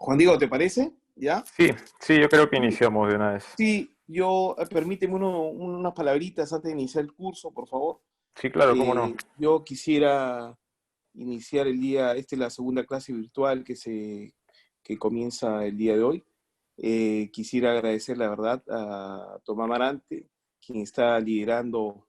Juan Diego, ¿te parece? ¿Ya? Sí, sí, yo creo que Sí, iniciamos de una vez. sí, permíteme unas palabritas antes de iniciar el curso, por favor. Sí, claro, cómo no. Yo quisiera iniciar el día, esta es la segunda clase virtual que comienza el día de hoy. Quisiera agradecer, la verdad, a Tomás Marante, quien está liderando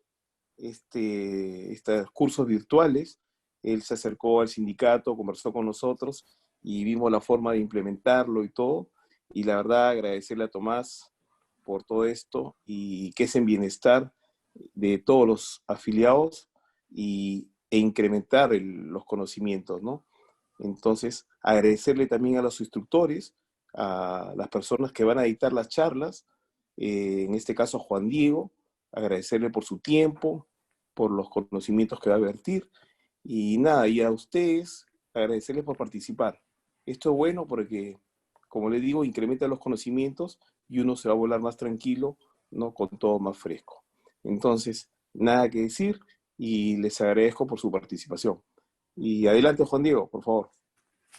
estos cursos virtuales. Él se acercó al sindicato, conversó con nosotros y vimos la forma de implementarlo y todo. Y la verdad, agradecerle a Tomás por todo esto y que es en bienestar de todos los afiliados e incrementar los conocimientos, ¿no? Entonces, agradecerle también a los instructores, a las personas que van a dictar las charlas, en este caso a Juan Diego, agradecerle por su tiempo, por los conocimientos que va a vertir, y nada, y a ustedes, agradecerles por participar. Esto es bueno porque, como les digo, incrementa los conocimientos y uno se va a volar más tranquilo, ¿no? Con todo más fresco. Entonces, nada que decir y les agradezco por su participación. Y adelante, Juan Diego, por favor.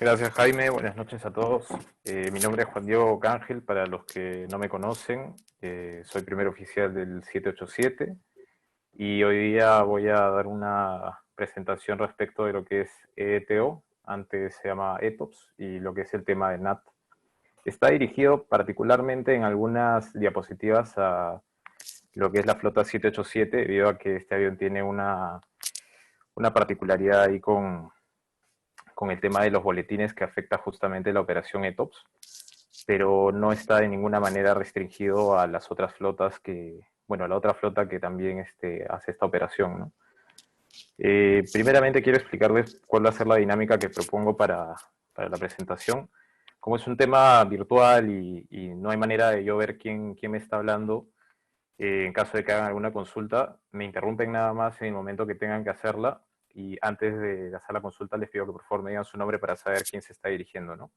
Gracias, Jaime. Buenas noches a todos. Mi nombre es Juan Diego Cángel, para los que no me conocen. Soy primer oficial del 787 y hoy día voy a dar una presentación respecto de lo que es ETO, antes se llama ETOPS, y lo que es el tema de NAT. Está dirigido particularmente en algunas diapositivas a lo que es la flota 787, debido a que este avión tiene una particularidad ahí con el tema de los boletines que afecta justamente la operación ETOPS, pero no está de ninguna manera restringido a las otras flotas bueno, a la otra flota que también hace esta operación, ¿no? Primeramente quiero explicarles cuál va a ser la dinámica que propongo para la presentación. Como es un tema virtual y no hay manera de yo ver quién me está hablando, en caso de que hagan alguna consulta, me interrumpen nada más en el momento que tengan que hacerla, y antes de hacer la consulta les pido que por favor me digan su nombre para saber quién se está dirigiendo, ¿no?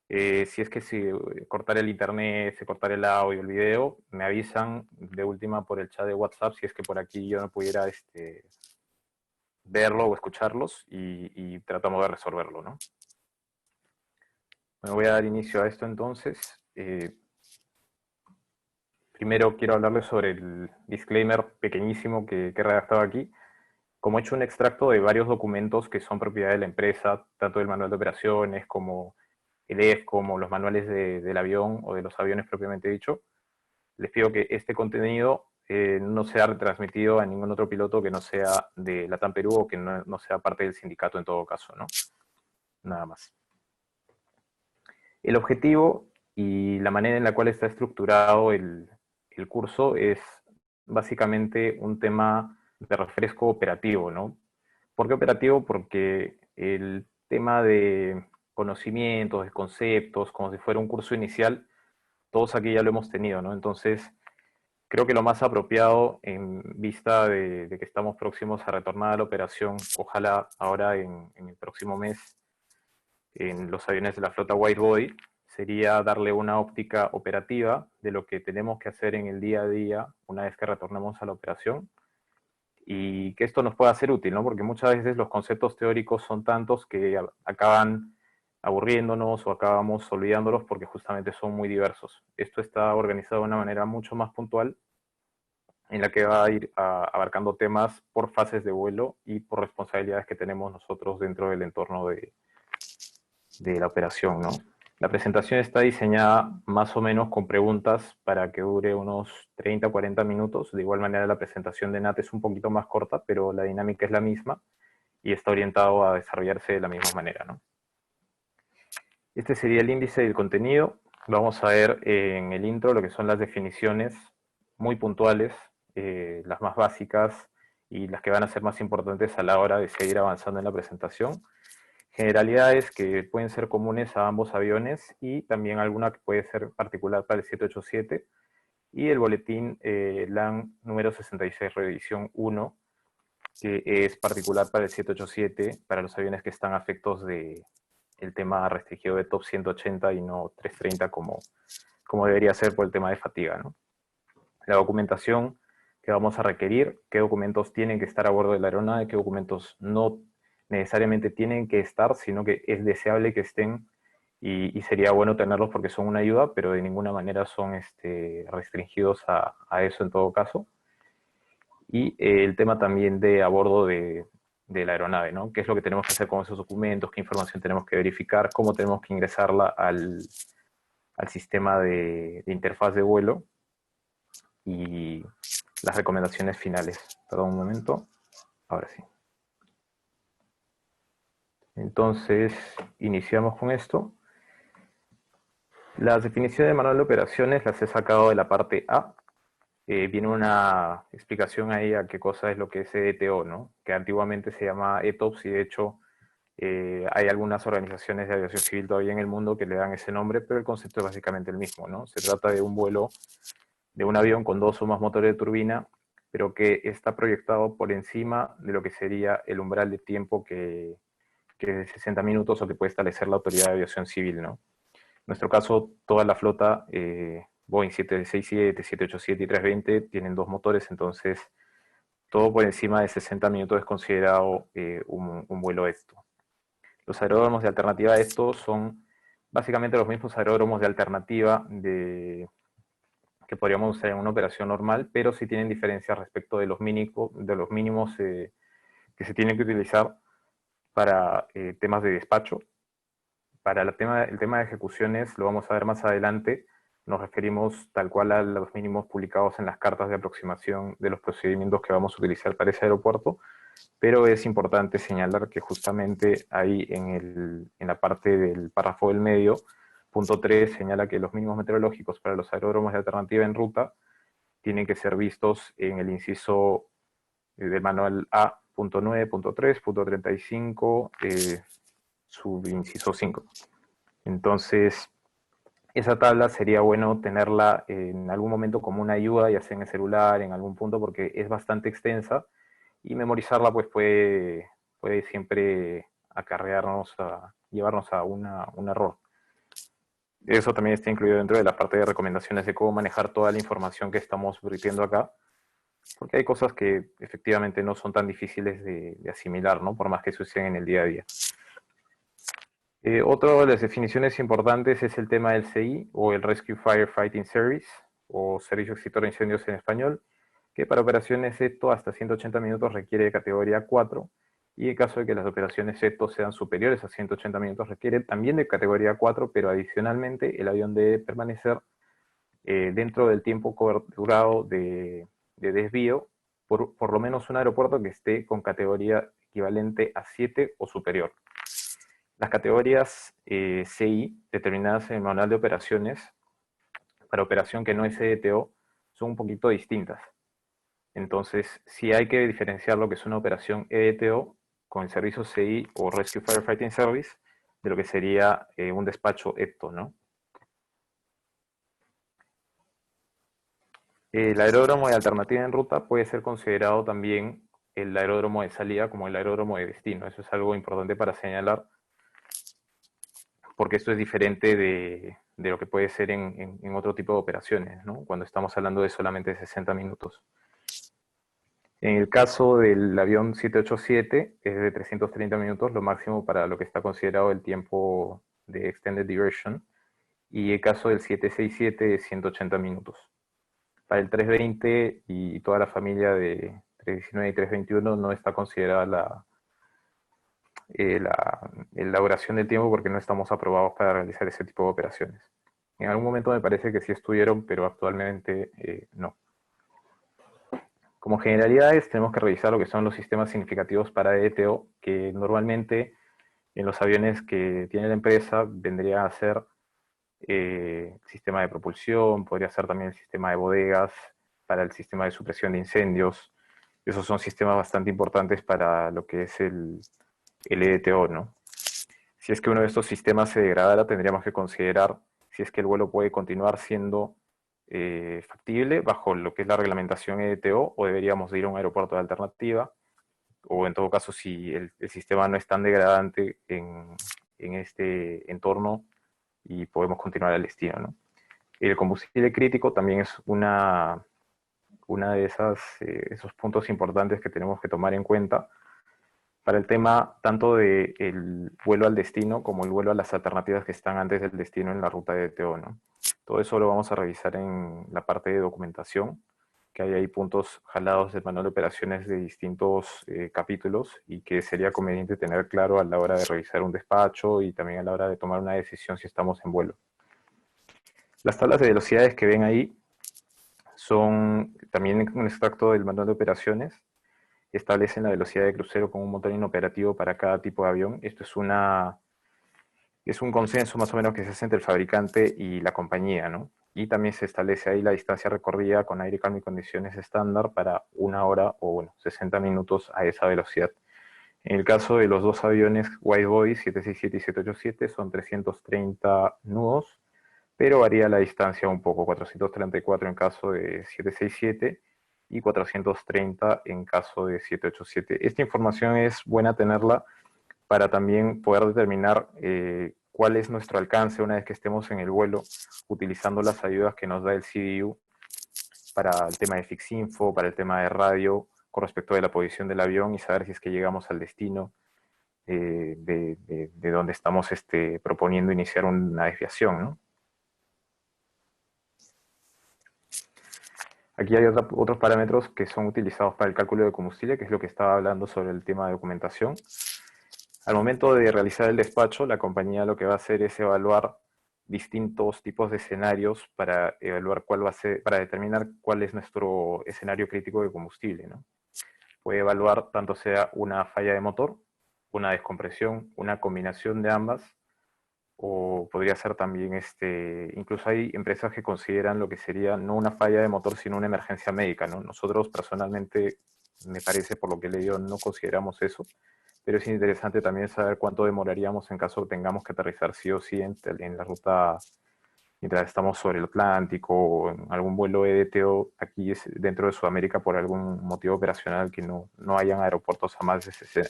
Si es que se cortar el internet, se cortar el audio, el video, me avisan de última por el chat de WhatsApp si es que por aquí yo no pudiera verlo o escucharlos, y tratamos de resolverlo, ¿no? Me voy a dar inicio a esto entonces. Primero quiero hablarles sobre el disclaimer pequeñísimo que he redactado aquí. Como he hecho un extracto de varios documentos que son propiedad de la empresa, tanto el manual de operaciones como el EF, como los manuales del avión o de los aviones propiamente dicho, les pido que este contenido no sea retransmitido a ningún otro piloto que no sea de Latam Perú, o que no sea parte del sindicato en todo caso, ¿no? Nada más. El objetivo y la manera en la cual está estructurado el curso es básicamente un tema de refresco operativo, ¿no? ¿Por qué operativo? Porque el tema de conocimientos, de conceptos, como si fuera un curso inicial, todos aquí ya lo hemos tenido, ¿no? Entonces, creo que lo más apropiado, en vista de que estamos próximos a retornar a la operación, ojalá ahora en el próximo mes, en los aviones de la flota Widebody, sería darle una óptica operativa de lo que tenemos que hacer en el día a día una vez que retornemos a la operación, y que esto nos pueda ser útil, ¿no? Porque muchas veces los conceptos teóricos son tantos que acaban aburriéndonos o acabamos olvidándolos porque justamente son muy diversos. Esto está organizado de una manera mucho más puntual, en la que va a ir abarcando temas por fases de vuelo y por responsabilidades que tenemos nosotros dentro del entorno de la operación, ¿no? La presentación está diseñada más o menos con preguntas para que dure unos 30 o 40 minutos. De igual manera, la presentación de NAT es un poquito más corta, pero la dinámica es la misma y está orientado a desarrollarse de la misma manera, ¿no? Este sería el índice del contenido. Vamos a ver en el intro lo que son las definiciones muy puntuales, las más básicas y las que van a ser más importantes a la hora de seguir avanzando en la presentación. Generalidades que pueden ser comunes a ambos aviones y también alguna que puede ser particular para el 787, y el boletín LAN número 66 revisión 1, que es particular para el 787, para los aviones que están afectos de el tema restringido de top 180 y no 330 como debería ser por el tema de fatiga, ¿no? La documentación que vamos a requerir, qué documentos tienen que estar a bordo de la aeronave, qué documentos no necesariamente tienen que estar, sino que es deseable que estén, y sería bueno tenerlos porque son una ayuda, pero de ninguna manera son restringidos a eso en todo caso. Y el tema también de a bordo de la aeronave, ¿no? ¿Qué es lo que tenemos que hacer con esos documentos? ¿Qué información tenemos que verificar? ¿Cómo tenemos que ingresarla al sistema de interfaz de vuelo? Y las recomendaciones finales. Perdón un momento. Ahora sí. Entonces, iniciamos con esto. Las definiciones de manual de operaciones las he sacado de la parte A. Viene una explicación ahí a qué cosa es lo que es ETO, ¿no? Que antiguamente se llama ETOPS y de hecho hay algunas organizaciones de aviación civil todavía en el mundo que le dan ese nombre, pero el concepto es básicamente el mismo, ¿no? Se trata de un vuelo de un avión con 2 o más motores de turbina, pero que está proyectado por encima de lo que sería el umbral de tiempo que es de 60 minutos o que puede establecer la Autoridad de Aviación Civil, ¿no? En nuestro caso, toda la flota, Boeing 767, 787 y 320, tienen 2 motores, entonces todo por encima de 60 minutos es considerado un vuelo ESTO. Los aeródromos de alternativa a esto son básicamente los mismos aeródromos de alternativa que podríamos usar en una operación normal, pero sí tienen diferencias respecto de los mínimos que se tienen que utilizar para temas de despacho. Para el tema de ejecuciones, lo vamos a ver más adelante, nos referimos tal cual a los mínimos publicados en las cartas de aproximación de los procedimientos que vamos a utilizar para ese aeropuerto, pero es importante señalar que justamente ahí en la parte del párrafo del medio, punto 3 señala que los mínimos meteorológicos para los aeródromos de alternativa en ruta tienen que ser vistos en el inciso del manual A, punto 9, punto 3, punto 35, subinciso 5. Entonces, esa tabla sería bueno tenerla en algún momento como una ayuda, ya sea en el celular, en algún punto, porque es bastante extensa y memorizarla pues puede siempre llevarnos a un error. Eso también está incluido dentro de la parte de recomendaciones de cómo manejar toda la información que estamos vertiendo acá, porque hay cosas que efectivamente no son tan difíciles de asimilar, ¿no? Por más que sucedan en el día a día. Otra de las definiciones importantes es el tema del CI, o el Rescue Firefighting Service, o Servicio Extintor de Incendios en español, que para operaciones ETO hasta 180 minutos requiere de categoría 4, y en caso de que las operaciones ETO sean superiores a 180 minutos requiere también de categoría 4, pero adicionalmente el avión debe permanecer dentro del tiempo coberturado de desvío por lo menos un aeropuerto que esté con categoría equivalente a 7 o superior. Las categorías CI, determinadas en el manual de operaciones, para operación que no es ETO, son un poquito distintas. Entonces, sí hay que diferenciar lo que es una operación ETO con el servicio CI o Rescue Firefighting Service de lo que sería un despacho ETO, ¿no? El aeródromo de alternativa en ruta puede ser considerado también el aeródromo de salida como el aeródromo de destino. Eso es algo importante para señalar, porque esto es diferente de lo que puede ser en otro tipo de operaciones, ¿no? Cuando estamos hablando de solamente 60 minutos. En el caso del avión 787 es de 330 minutos, lo máximo para lo que está considerado el tiempo de Extended Diversion, y el caso del 767 es 180 minutos. Para el 320 y toda la familia de 319 y 321 no está considerada la duración del tiempo porque no estamos aprobados para realizar ese tipo de operaciones. En algún momento me parece que sí estuvieron, pero actualmente no. Como generalidades tenemos que revisar lo que son los sistemas significativos para ETO, que normalmente en los aviones que tiene la empresa vendría a ser sistema de propulsión, podría ser también el sistema de bodegas, para el sistema de supresión de incendios. Esos son sistemas bastante importantes para lo que es el ETO, ¿no? Si es que uno de estos sistemas se degradara, tendríamos que considerar si es que el vuelo puede continuar siendo factible bajo lo que es la reglamentación ETO o deberíamos ir a un aeropuerto de alternativa, o en todo caso si el sistema no es tan degradante en este entorno y podemos continuar al destino, ¿no? El combustible crítico también es una de esos puntos importantes que tenemos que tomar en cuenta, para el tema tanto del vuelo al destino como el vuelo a las alternativas que están antes del destino en la ruta de ETO, ¿no? Todo eso lo vamos a revisar en la parte de documentación, que hay ahí puntos jalados del manual de operaciones de distintos capítulos y que sería conveniente tener claro a la hora de revisar un despacho y también a la hora de tomar una decisión si estamos en vuelo. Las tablas de velocidades que ven ahí son también un extracto del manual de operaciones. Establecen la velocidad de crucero con un motor inoperativo para cada tipo de avión. Esto es un consenso más o menos que se hace entre el fabricante y la compañía, ¿no? Y también se establece ahí la distancia recorrida con aire calmo y condiciones estándar para 1 hora o, bueno, 60 minutos a esa velocidad. En el caso de los dos aviones widebody 767 y 787 son 330 nudos, pero varía la distancia un poco, 434 en caso de 767 y 430 en caso de 787. Esta información es buena tenerla para también poder determinar cuál es nuestro alcance una vez que estemos en el vuelo, utilizando las ayudas que nos da el CDU para el tema de FixInfo, para el tema de radio, con respecto de la posición del avión y saber si es que llegamos al destino de donde estamos proponiendo iniciar una desviación, ¿no? Aquí hay otros parámetros que son utilizados para el cálculo de combustible, que es lo que estaba hablando sobre el tema de documentación. Al momento de realizar el despacho, la compañía lo que va a hacer es evaluar distintos tipos de escenarios para evaluar cuál va a ser, para determinar cuál es nuestro escenario crítico de combustible, ¿no? Puede evaluar tanto sea una falla de motor, una descompresión, una combinación de ambas, o podría ser también, incluso hay empresas que consideran lo que sería no una falla de motor, sino una emergencia médica, ¿no? Nosotros personalmente, me parece, por lo que he leído, no consideramos eso, pero es interesante también saber cuánto demoraríamos en caso tengamos que aterrizar sí o sí en la ruta mientras estamos sobre el Atlántico o en algún vuelo EDTO aquí dentro de Sudamérica por algún motivo operacional que no hayan aeropuertos a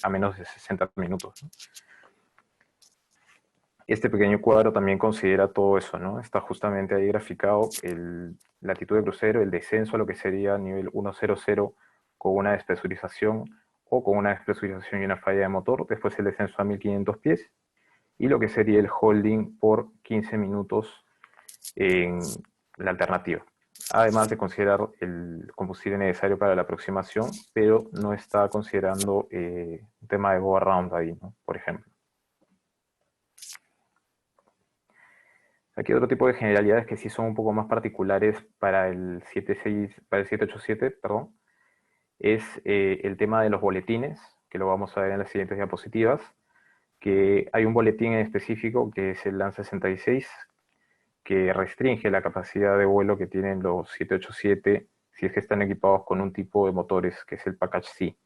menos de 60 minutos, ¿no? Este pequeño cuadro también considera todo eso, ¿no? Está justamente ahí graficado la latitud de crucero, el descenso a lo que sería nivel 100 con una despresurización o con una despresurización y una falla de motor, después el descenso a 1500 pies, y lo que sería el holding por 15 minutos en la alternativa. Además de considerar el combustible necesario para la aproximación, pero no está considerando un tema de go around ahí, ¿no? Por ejemplo. Aquí otro tipo de generalidades que sí son un poco más particulares para el 787, perdón, es el tema de los boletines, que lo vamos a ver en las siguientes diapositivas, que hay un boletín en específico que es el LAN 66, que restringe la capacidad de vuelo que tienen los 787 si es que están equipados con un tipo de motores, que es el Package C.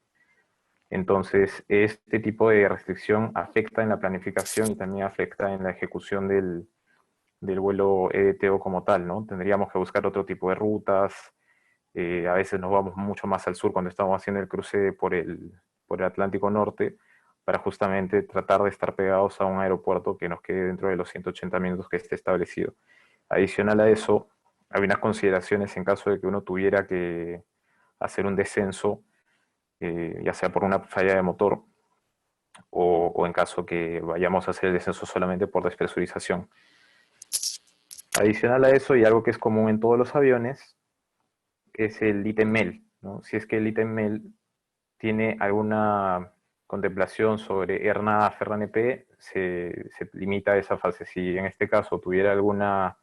Entonces, este tipo de restricción afecta en la planificación y también afecta en la ejecución del vuelo EDTO como tal, ¿no? Tendríamos que buscar otro tipo de rutas, a veces nos vamos mucho más al sur cuando estamos haciendo el cruce por el Atlántico Norte, para justamente tratar de estar pegados a un aeropuerto que nos quede dentro de los 180 minutos que esté establecido. Adicional a eso, hay unas consideraciones en caso de que uno tuviera que hacer un descenso, ya sea por una falla de motor o en caso que vayamos a hacer el descenso solamente por despresurización. Adicional a eso, y algo que es común en todos los aviones, es el ítem MEL, ¿no? Si es que el ítem MEL tiene alguna contemplación sobre ERNA, FERNANEP, se limita a esa fase. Si en este caso tuviera alguna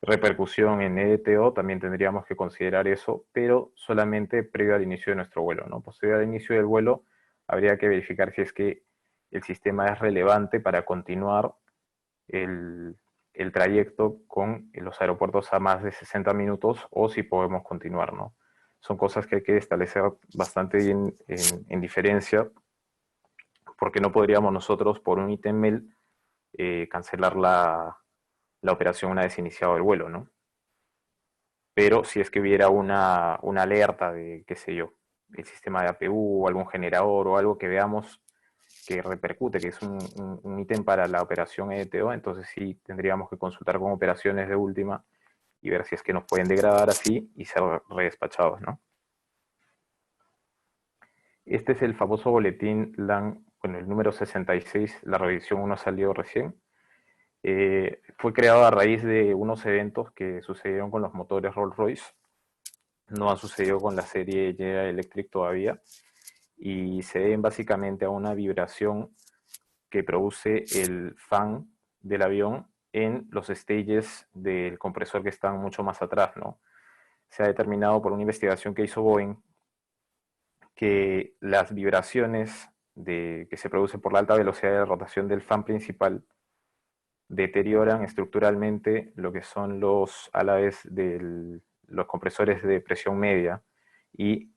repercusión en EDTO, también tendríamos que considerar eso, pero solamente previo al inicio de nuestro vuelo, ¿no? Posterior al inicio del vuelo, habría que verificar si es que el sistema es relevante para continuar el trayecto con los aeropuertos a más de 60 minutos o si podemos continuar, ¿no? Son cosas que hay que establecer bastante bien en diferencia, porque no podríamos nosotros por un ítem MEL cancelar la operación una vez iniciado el vuelo, ¿no? Pero si es que hubiera una alerta de, qué sé yo, el sistema de APU o algún generador o algo que veamos que repercute, que es un ítem para la operación EDTO, entonces sí tendríamos que consultar con operaciones de última y ver si es que nos pueden degradar así y ser redespachados, ¿no? Este es el famoso boletín LAN, bueno, el número 66, la revisión 1 salió recién. Fue creado a raíz de unos eventos que sucedieron con los motores Rolls-Royce. No ha sucedido con la serie General Electric todavía. Y se deben básicamente a una vibración que produce el fan del avión en los stages del compresor que están mucho más atrás, ¿no? Se ha determinado por una investigación que hizo Boeing que las vibraciones que se producen por la alta velocidad de rotación del fan principal deterioran estructuralmente lo que son los álabes de los compresores de presión media, y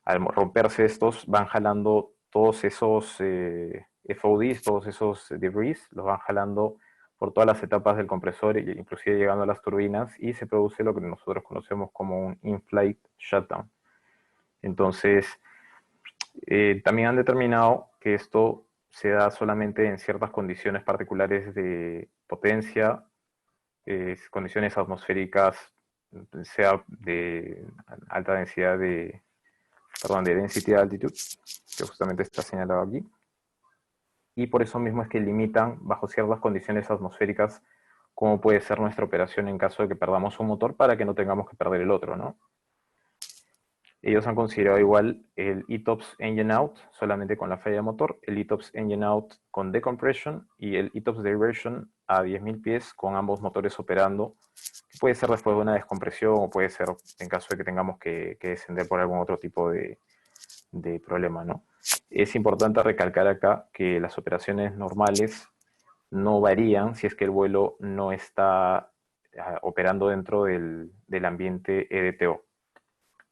al romperse estos van jalando todos esos FODs, todos esos debris, los van jalando por todas las etapas del compresor, inclusive llegando a las turbinas, y se produce lo que nosotros conocemos como un in-flight shutdown. Entonces, también han determinado que esto se da solamente en ciertas condiciones particulares de potencia, condiciones atmosféricas, sea de alta densidad de density de altitude, que justamente está señalado aquí. Y por eso mismo es que limitan bajo ciertas condiciones atmosféricas cómo puede ser nuestra operación en caso de que perdamos un motor, para que no tengamos que perder el otro, ¿no? Ellos han considerado igual el ETOPS Engine Out solamente con la falla de motor, el ETOPS Engine Out con decompression y el ETOPS Diversion a 10.000 pies con ambos motores operando, que puede ser después de una descompresión o puede ser en caso de que tengamos que descender por algún otro tipo de problema, ¿no? Es importante recalcar acá que las operaciones normales no varían si es que el vuelo no está operando dentro del ambiente EDTO,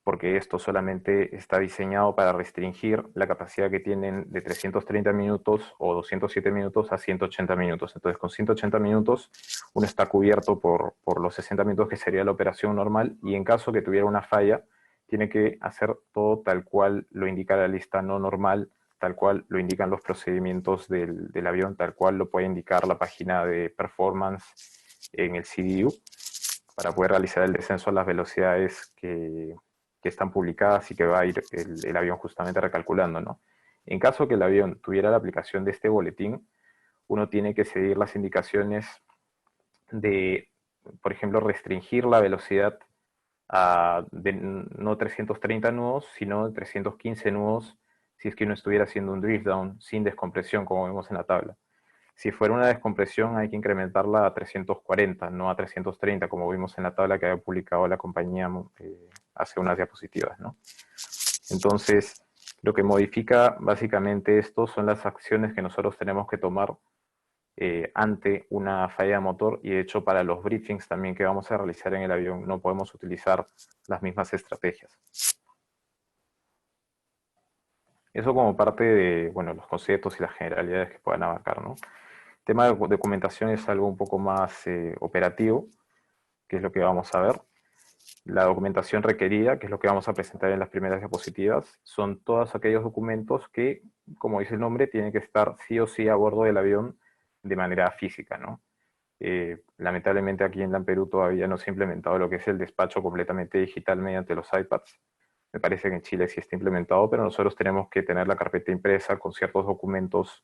porque esto solamente está diseñado para restringir la capacidad que tienen de 330 minutos o 207 minutos a 180 minutos. Entonces, con 180 minutos uno está cubierto por los 60 minutos que sería la operación normal, y en caso que tuviera una falla, tiene que hacer todo tal cual lo indica la lista no normal, tal cual lo indican los procedimientos del avión, tal cual lo puede indicar la página de performance en el CDU, para poder realizar el descenso a las velocidades que están publicadas y que va a ir el avión justamente recalculando, ¿no? En caso que el avión tuviera la aplicación de este boletín, uno tiene que seguir las indicaciones de, por ejemplo, restringir la velocidad de no 330 nudos, sino de 315 nudos, si es que uno estuviera haciendo un drift down sin descompresión, como vemos en la tabla. Si fuera una descompresión, hay que incrementarla a 340, no a 330, como vimos en la tabla que había publicado la compañía hace unas diapositivas, ¿no? Entonces, lo que modifica básicamente esto son las acciones que nosotros tenemos que tomar ante una falla de motor, y de hecho para los briefings también que vamos a realizar en el avión no podemos utilizar las mismas estrategias. Eso como parte de, bueno, los conceptos y las generalidades que puedan abarcar, ¿no? El tema de documentación es algo un poco más operativo, que es lo que vamos a ver. La documentación requerida, que es lo que vamos a presentar en las primeras diapositivas, son todos aquellos documentos que, como dice el nombre, tienen que estar sí o sí a bordo del avión de manera física, ¿no? Lamentablemente aquí en LAN Perú todavía no se ha implementado lo que es el despacho completamente digital mediante los iPads. Me parece que en Chile sí está implementado, pero nosotros tenemos que tener la carpeta impresa con ciertos documentos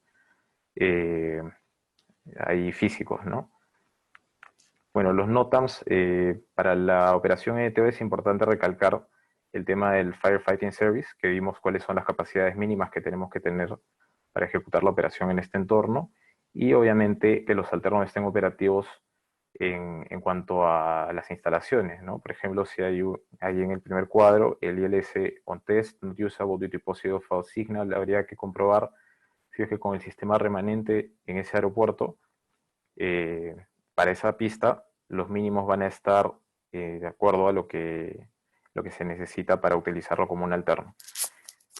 ahí físicos, ¿no? Bueno, los NOTAMs, para la operación EDTO es importante recalcar el tema del Firefighting Service, que vimos cuáles son las capacidades mínimas que tenemos que tener para ejecutar la operación en este entorno, y obviamente que los alternos estén operativos en cuanto a las instalaciones, ¿no? Por ejemplo, si hay en el primer cuadro el ILS on test, not usable due to possible false signal, habría que comprobar si es que con el sistema remanente en ese aeropuerto, para esa pista, los mínimos van a estar de acuerdo a lo que se necesita para utilizarlo como un alterno.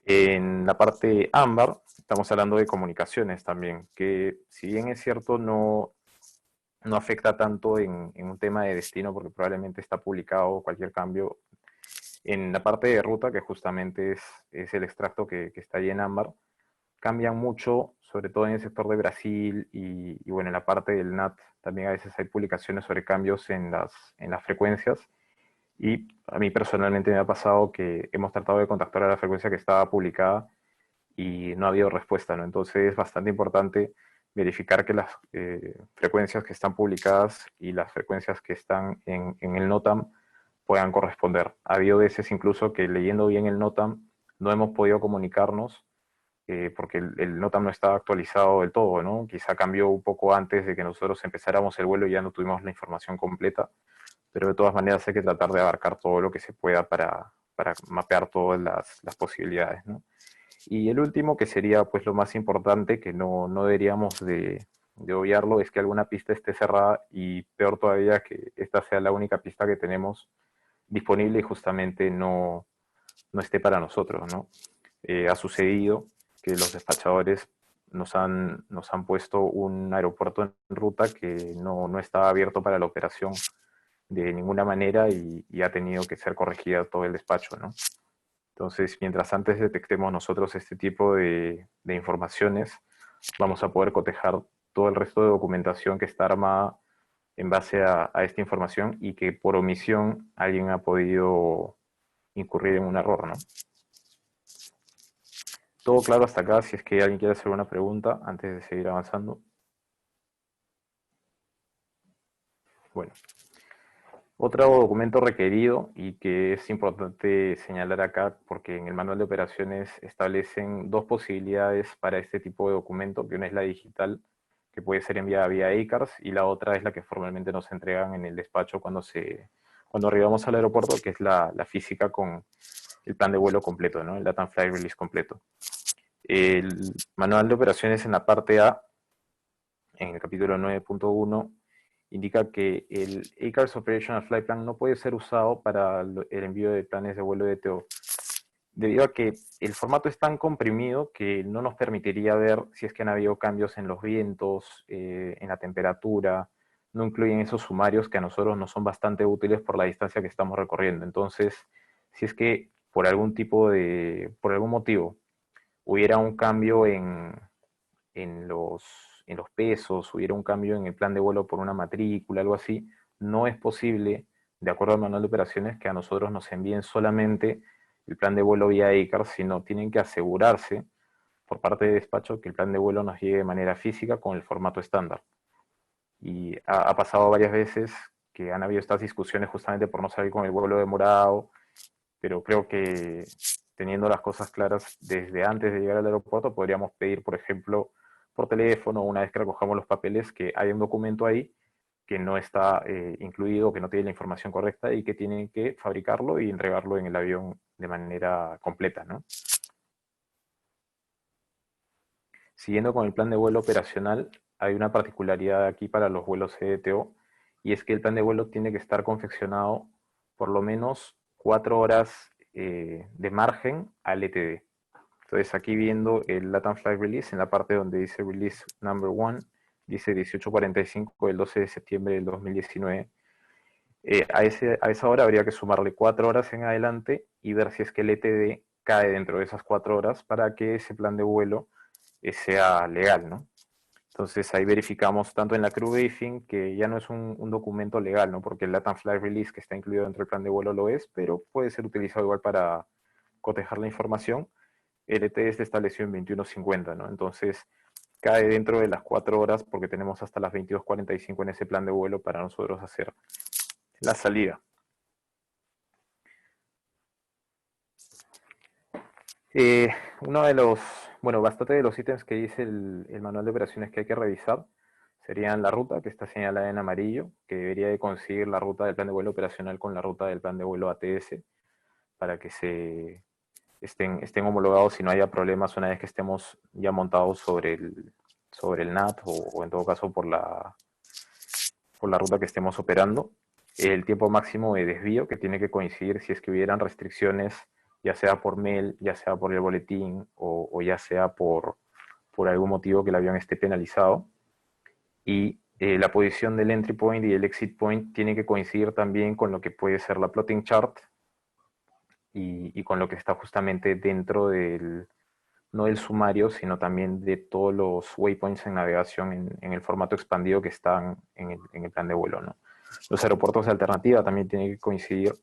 En la parte ámbar, estamos hablando de comunicaciones también, que si bien es cierto, no afecta tanto en un tema de destino, porque probablemente está publicado cualquier cambio. En la parte de ruta, que justamente es el extracto que está ahí en ámbar, cambian mucho, sobre todo en el sector de Brasil y bueno, en la parte del NAT también a veces hay publicaciones sobre cambios en las frecuencias, y a mí personalmente me ha pasado que hemos tratado de contactar a la frecuencia que estaba publicada y no ha habido respuesta, ¿no? Entonces es bastante importante verificar que las frecuencias que están publicadas y las frecuencias que están en el NOTAM puedan corresponder. Ha habido veces incluso que leyendo bien el NOTAM no hemos podido comunicarnos porque el NOTAM no estaba actualizado del todo, ¿no? Quizá cambió un poco antes de que nosotros empezáramos el vuelo y ya no tuvimos la información completa, pero de todas maneras hay que tratar de abarcar todo lo que se pueda para mapear todas las posibilidades, ¿no? Y el último, que sería pues lo más importante, que no deberíamos de obviarlo, es que alguna pista esté cerrada y peor todavía que esta sea la única pista que tenemos disponible y justamente no esté para nosotros, ¿no? Ha sucedido que los despachadores nos han puesto un aeropuerto en ruta que no estaba abierto para la operación de ninguna manera y ha tenido que ser corregida todo el despacho, ¿no? Entonces, mientras antes detectemos nosotros este tipo de informaciones, vamos a poder cotejar todo el resto de documentación que está armada en base a esta información y que por omisión alguien ha podido incurrir en un error, ¿no? Todo claro hasta acá, si es que alguien quiere hacer una pregunta antes de seguir avanzando. Bueno, otro documento requerido y que es importante señalar acá porque en el manual de operaciones establecen dos posibilidades para este tipo de documento, que una es la digital, que puede ser enviada vía ACARS, y la otra es la que formalmente nos entregan en el despacho cuando arribamos al aeropuerto, que es la física con el plan de vuelo completo, ¿no? El Data and Flight Release completo. El manual de operaciones en la parte A, en el capítulo 9.1, indica que el ACARS Operational Flight Plan no puede ser usado para el envío de planes de vuelo de ETO, debido a que el formato es tan comprimido que no nos permitiría ver si es que han habido cambios en los vientos, en la temperatura, no incluyen esos sumarios que a nosotros nos son bastante útiles por la distancia que estamos recorriendo. Entonces, si es que por algún motivo hubiera un cambio en los pesos, hubiera un cambio en el plan de vuelo por una matrícula, algo así, no es posible, de acuerdo al manual de operaciones, que a nosotros nos envíen solamente el plan de vuelo vía ACARS, sino tienen que asegurarse por parte de despacho que el plan de vuelo nos llegue de manera física con el formato estándar. Y ha pasado varias veces que han habido estas discusiones justamente por no salir con el vuelo demorado, pero creo que teniendo las cosas claras desde antes de llegar al aeropuerto, podríamos pedir, por ejemplo, por teléfono, una vez que recojamos los papeles, que hay un documento ahí que no está incluido, que no tiene la información correcta y que tienen que fabricarlo y entregarlo en el avión de manera completa, ¿no? Siguiendo con el plan de vuelo operacional, hay una particularidad aquí para los vuelos CDTO, y es que el plan de vuelo tiene que estar confeccionado por lo menos 4 horas de margen al ETD. Entonces aquí viendo el LATAM Flight Release, en la parte donde dice Release Number 1, dice 18:45 del 12 de septiembre del 2019. A esa hora habría que sumarle 4 horas en adelante y ver si es que el ETD cae dentro de esas 4 horas para que ese plan de vuelo sea legal, ¿no? Entonces ahí verificamos tanto en la crew briefing, que ya no es un documento legal, ¿no? Porque el LATAM Flight Release que está incluido dentro del plan de vuelo lo es, pero puede ser utilizado igual para cotejar la información. El ETD está establecido en 21:50, ¿no? Entonces cae dentro de las 4 horas porque tenemos hasta las 22:45 en ese plan de vuelo para nosotros hacer la salida. Uno de los, bueno, bastante de los ítems que dice el manual de operaciones que hay que revisar serían la ruta, que está señalada en amarillo, que debería de coincidir la ruta del plan de vuelo operacional con la ruta del plan de vuelo ATS, para que estén homologados y no haya problemas una vez que estemos ya montados sobre el NAT o en todo caso por la ruta que estemos operando. El tiempo máximo de desvío, que tiene que coincidir si es que hubieran restricciones, ya sea por mail, ya sea por el boletín o ya sea por algún motivo que el avión esté penalizado. Y la posición del entry point y el exit point tiene que coincidir también con lo que puede ser la plotting chart y con lo que está justamente dentro no del sumario, sino también de todos los waypoints en navegación en el formato expandido que están en el plan de vuelo, ¿no? Los aeropuertos de alternativa también tienen que coincidir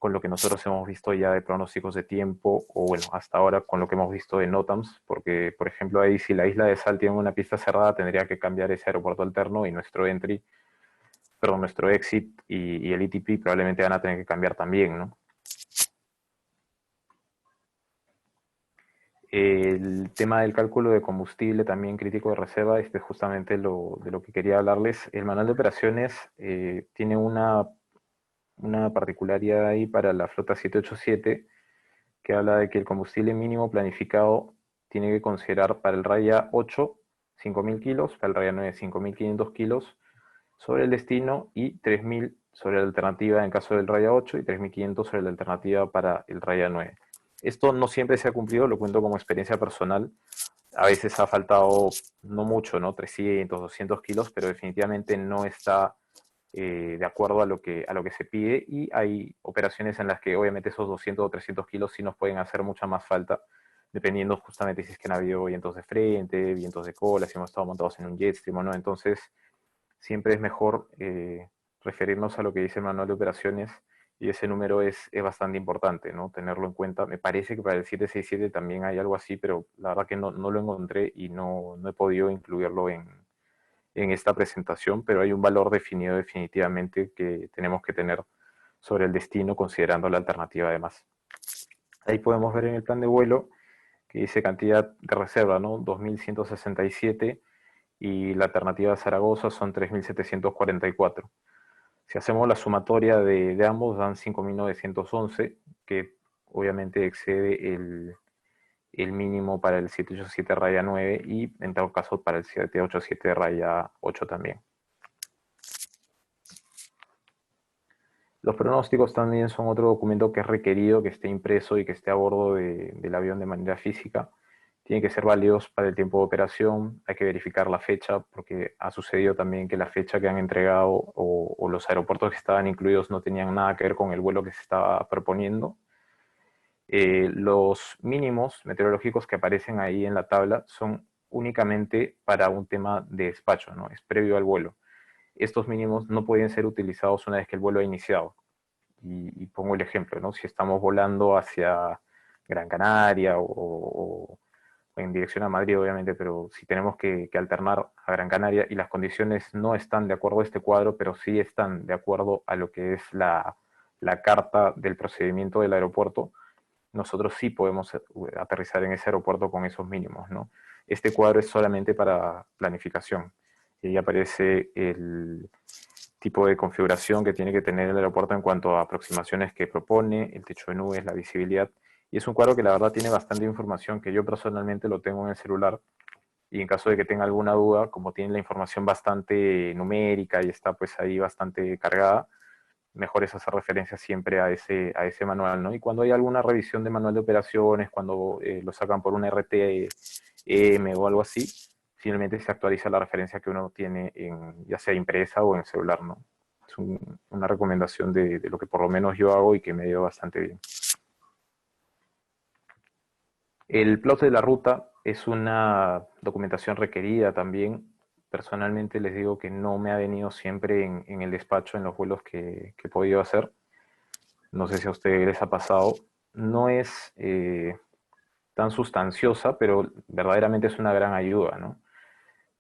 con lo que nosotros hemos visto ya de pronósticos de tiempo, o bueno, hasta ahora con lo que hemos visto de NOTAMs, porque, por ejemplo, ahí si la isla de Sal tiene una pista cerrada, tendría que cambiar ese aeropuerto alterno y nuestro exit y el ETP probablemente van a tener que cambiar también, ¿no? El tema del cálculo de combustible también crítico de reserva, este es justamente de lo que quería hablarles. El manual de operaciones tiene una particularidad ahí para la flota 787 que habla de que el combustible mínimo planificado tiene que considerar para el Raya 8, 5.000 kilos, para el Raya 9, 5.500 kilos sobre el destino y 3.000 sobre la alternativa en caso del Raya 8 y 3.500 sobre la alternativa para el Raya 9. Esto no siempre se ha cumplido, lo cuento como experiencia personal. A veces ha faltado no mucho, ¿no? 300, 200 kilos, pero definitivamente no está de acuerdo a lo que se pide, y hay operaciones en las que obviamente esos 200 o 300 kilos sí nos pueden hacer mucha más falta, dependiendo justamente si es que han habido vientos de frente, vientos de cola, si hemos estado montados en un jet stream o no. Entonces, siempre es mejor referirnos a lo que dice el manual de operaciones, y ese número es bastante importante, ¿no? Tenerlo en cuenta. Me parece que para el 767 también hay algo así, pero la verdad que no lo encontré y no he podido incluirlo en esta presentación, pero hay un valor definido definitivamente que tenemos que tener sobre el destino, considerando la alternativa además. Ahí podemos ver en el plan de vuelo que dice cantidad de reserva, ¿no? 2.167, y la alternativa a Zaragoza son 3.744. Si hacemos la sumatoria de ambos, dan 5.911, que obviamente excede el mínimo para el 787 raya 9 y en todo caso para el 787 raya 8 también. Los pronósticos también son otro documento que es requerido que esté impreso y que esté a bordo del avión de manera física. Tienen que ser válidos para el tiempo de operación, hay que verificar la fecha, porque ha sucedido también que la fecha que han entregado o los aeropuertos que estaban incluidos no tenían nada que ver con el vuelo que se estaba proponiendo. Los mínimos meteorológicos que aparecen ahí en la tabla son únicamente para un tema de despacho, ¿no? Es previo al vuelo. Estos mínimos no pueden ser utilizados una vez que el vuelo ha iniciado. Y pongo el ejemplo, ¿no? Si estamos volando hacia Gran Canaria o en dirección a Madrid, obviamente, pero si tenemos que alternar a Gran Canaria y las condiciones no están de acuerdo a este cuadro, pero sí están de acuerdo a lo que es la carta del procedimiento del aeropuerto, nosotros sí podemos aterrizar en ese aeropuerto con esos mínimos, ¿no? Este cuadro es solamente para planificación. Y ahí aparece el tipo de configuración que tiene que tener el aeropuerto en cuanto a aproximaciones que propone, el techo de nubes, la visibilidad. Y es un cuadro que la verdad tiene bastante información, que yo personalmente lo tengo en el celular. Y en caso de que tenga alguna duda, como tiene la información bastante numérica y está pues ahí bastante cargada, mejor es hacer referencia siempre a ese manual, ¿no? Y cuando hay alguna revisión de manual de operaciones, cuando lo sacan por una RTM o algo así, finalmente se actualiza la referencia que uno tiene ya sea impresa o en celular, ¿no? Es una recomendación de lo que por lo menos yo hago y que me dio bastante bien. El plot de la ruta es una documentación requerida también. Personalmente les digo que no me ha venido siempre en el despacho en los vuelos que he podido hacer. No sé si a ustedes les ha pasado. No es tan sustanciosa, pero verdaderamente es una gran ayuda, ¿no?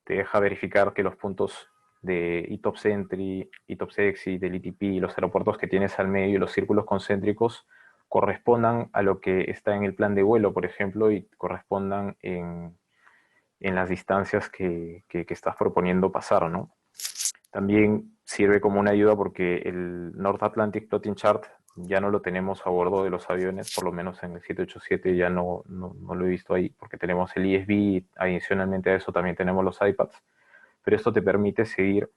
Te deja verificar que los puntos de ETOPS Entry, ETOPS Exit, del ETP, los aeropuertos que tienes al medio y los círculos concéntricos correspondan a lo que está en el plan de vuelo, por ejemplo, y correspondan en las distancias que estás proponiendo pasar, ¿no? También sirve como una ayuda porque el North Atlantic Plotting Chart ya no lo tenemos a bordo de los aviones, por lo menos en el 787 ya no lo he visto ahí, porque tenemos el ESB, adicionalmente a eso también tenemos los iPads, pero esto te permite seguir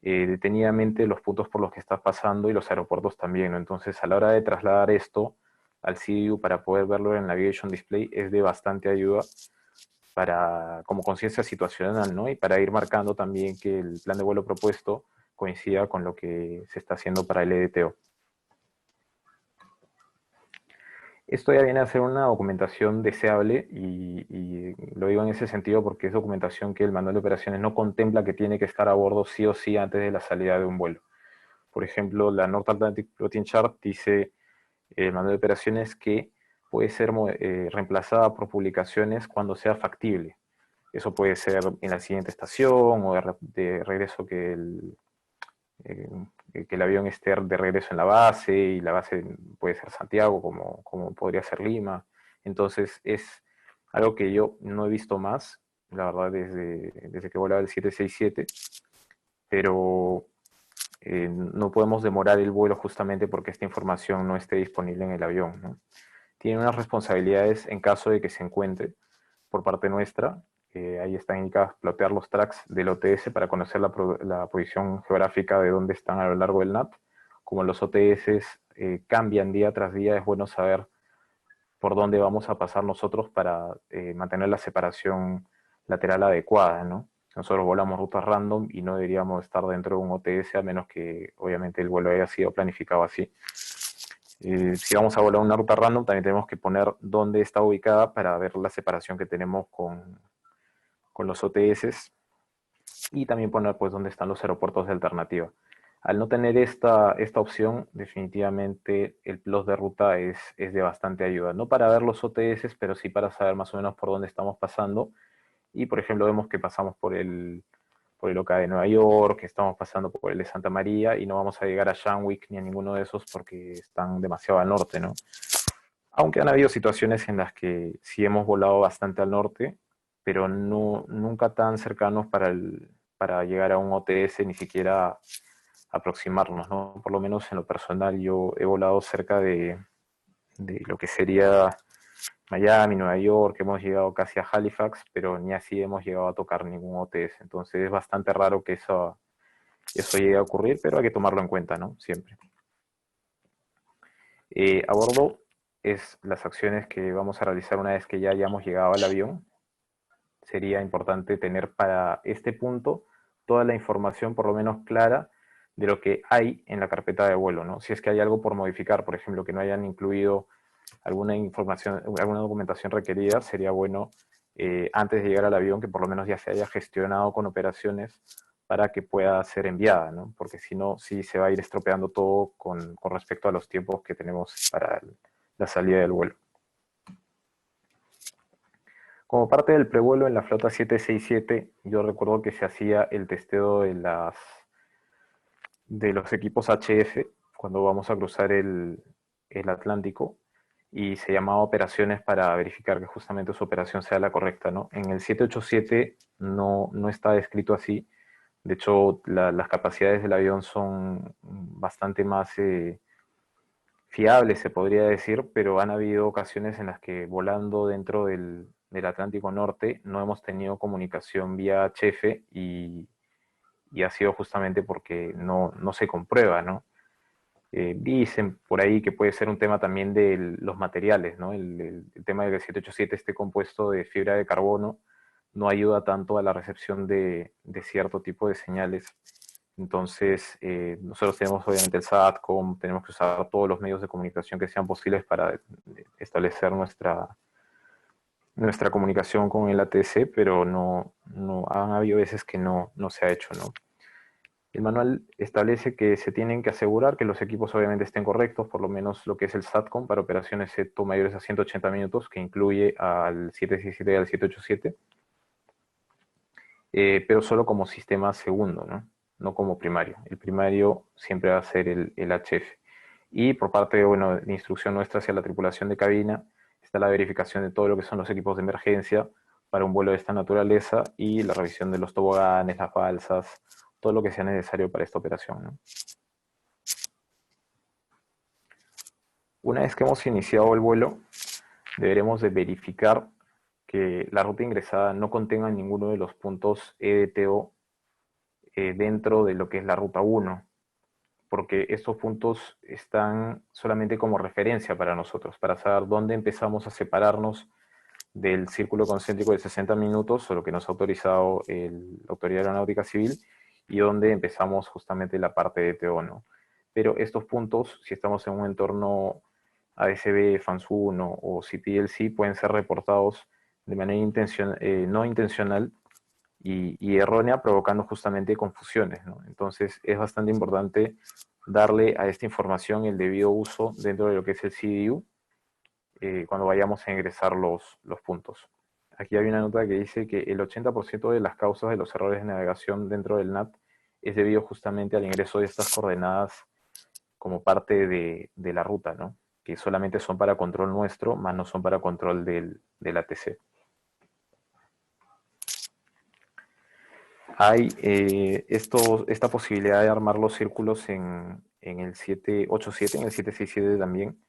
detenidamente los puntos por los que estás pasando y los aeropuertos también, ¿no? Entonces, a la hora de trasladar esto al CDU para poder verlo en el Navigation Display es de bastante ayuda como conciencia situacional, ¿no? Y para ir marcando también que el plan de vuelo propuesto coincida con lo que se está haciendo para el EDTO. Esto ya viene a ser una documentación deseable y lo digo en ese sentido porque es documentación que el manual de operaciones no contempla que tiene que estar a bordo sí o sí antes de la salida de un vuelo. Por ejemplo, la North Atlantic Plotting Chart dice el manual de operaciones que puede ser reemplazada por publicaciones cuando sea factible. Eso puede ser en la siguiente estación o de regreso eh, que el avión esté de regreso en la base, y la base puede ser Santiago como podría ser Lima. Entonces es algo que yo no he visto más, la verdad, desde que volaba el 767, pero no podemos demorar el vuelo justamente porque esta información no esté disponible en el avión, ¿no? Tiene unas responsabilidades en caso de que se encuentre por parte nuestra. Ahí están indicadas plotear los tracks del OTS para conocer la posición geográfica de dónde están a lo largo del NAT. Como los OTS cambian día tras día, es bueno saber por dónde vamos a pasar nosotros para mantener la separación lateral adecuada, ¿no? Nosotros volamos rutas random y no deberíamos estar dentro de un OTS a menos que obviamente el vuelo haya sido planificado así. Si vamos a volar una ruta random, también tenemos que poner dónde está ubicada para ver la separación que tenemos con los OTS, y también poner pues dónde están los aeropuertos de alternativa. Al no tener esta opción, definitivamente el plus de ruta es de bastante ayuda. No para ver los OTS, pero sí para saber más o menos por dónde estamos pasando. Y por ejemplo vemos que pasamos por el OCA de Nueva York, que estamos pasando por el de Santa María, y no vamos a llegar a Shanwick ni a ninguno de esos porque están demasiado al norte, ¿no? Aunque han habido situaciones en las que sí hemos volado bastante al norte, pero nunca tan cercanos para llegar a un OTS, ni siquiera aproximarnos, ¿no? Por lo menos en lo personal, yo he volado cerca de lo que sería Miami, Nueva York, hemos llegado casi a Halifax, pero ni así hemos llegado a tocar ningún OTS. Entonces es bastante raro que eso llegue a ocurrir, pero hay que tomarlo en cuenta, ¿no? Siempre. A bordo es las acciones que vamos a realizar una vez que ya hayamos llegado al avión. Sería importante tener para este punto toda la información por lo menos clara de lo que hay en la carpeta de vuelo, ¿no? Si es que hay algo por modificar, por ejemplo, que no hayan incluido alguna información, alguna documentación requerida, sería bueno antes de llegar al avión que por lo menos ya se haya gestionado con operaciones para que pueda ser enviada, ¿no? Porque si no, sí se va a ir estropeando todo con respecto a los tiempos que tenemos para la salida del vuelo. Como parte del prevuelo en la flota 767, yo recuerdo que se hacía el testeo de los equipos HF cuando vamos a cruzar el Atlántico, y se llamaba operaciones para verificar que justamente su operación sea la correcta, ¿no? En el 787 no está descrito así. De hecho, las capacidades del avión son bastante más fiables, se podría decir, pero han habido ocasiones en las que volando dentro del Atlántico Norte no hemos tenido comunicación vía HF, y ha sido justamente porque no se comprueba, ¿no? Dicen por ahí que puede ser un tema también de los materiales, ¿no? El tema de que el 787 esté compuesto de fibra de carbono no ayuda tanto a la recepción de cierto tipo de señales. Entonces, nosotros tenemos obviamente el SATCOM, tenemos que usar todos los medios de comunicación que sean posibles para establecer nuestra comunicación con el ATC, pero no han habido veces que no se ha hecho, ¿no? El manual establece que se tienen que asegurar que los equipos obviamente estén correctos, por lo menos lo que es el SATCOM para operaciones SETO mayores a 180 minutos, que incluye al 767 y al 787, pero solo como sistema segundo, ¿no? No como primario. El primario siempre va a ser el HF. Y por parte bueno, de instrucción nuestra hacia la tripulación de cabina, está la verificación de todo lo que son los equipos de emergencia para un vuelo de esta naturaleza, y la revisión de los toboganes, las balsas, todo lo que sea necesario para esta operación, ¿no? Una vez que hemos iniciado el vuelo, deberemos de verificar que la ruta ingresada no contenga ninguno de los puntos EDTO dentro de lo que es la ruta 1, porque estos puntos están solamente como referencia para nosotros, para saber dónde empezamos a separarnos del círculo concéntrico de 60 minutos, o lo que nos ha autorizado la Autoridad Aeronáutica Civil, y dónde empezamos justamente la parte de EDTO, ¿no? Pero estos puntos, si estamos en un entorno ASB, FANS1 o CPLC, pueden ser reportados de manera no intencional y errónea, provocando justamente confusiones, ¿no? Entonces es bastante importante darle a esta información el debido uso dentro de lo que es el CDU cuando vayamos a ingresar los puntos. Aquí hay una nota que dice que el 80% de las causas de los errores de navegación dentro del NAT es debido justamente al ingreso de estas coordenadas como parte de la ruta, ¿no? Que solamente son para control nuestro, más no son para control del ATC. Hay esta posibilidad de armar los círculos en el 787, en el 767 también,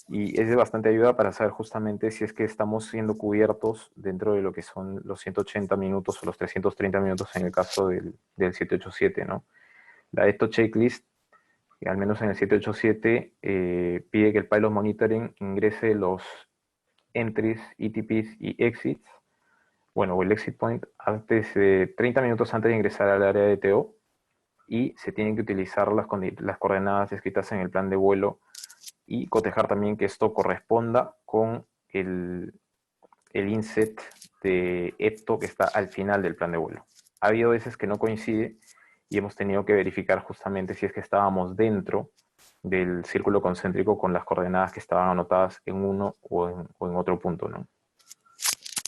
y es de bastante ayuda para saber justamente si es que estamos siendo cubiertos dentro de lo que son los 180 minutos o los 330 minutos en el caso del 787, ¿no? La esto checklist, al menos en el 787, pide que el pilot monitoring ingrese los entries, ETPs y exits, bueno, o el exit point, antes de 30 minutos antes de ingresar al área de TO, y se tienen que utilizar las coordenadas escritas en el plan de vuelo y cotejar también que esto corresponda con el inset de EPTO que está al final del plan de vuelo. Ha habido veces que no coincide y hemos tenido que verificar justamente si es que estábamos dentro del círculo concéntrico con las coordenadas que estaban anotadas en uno o en otro punto, ¿no?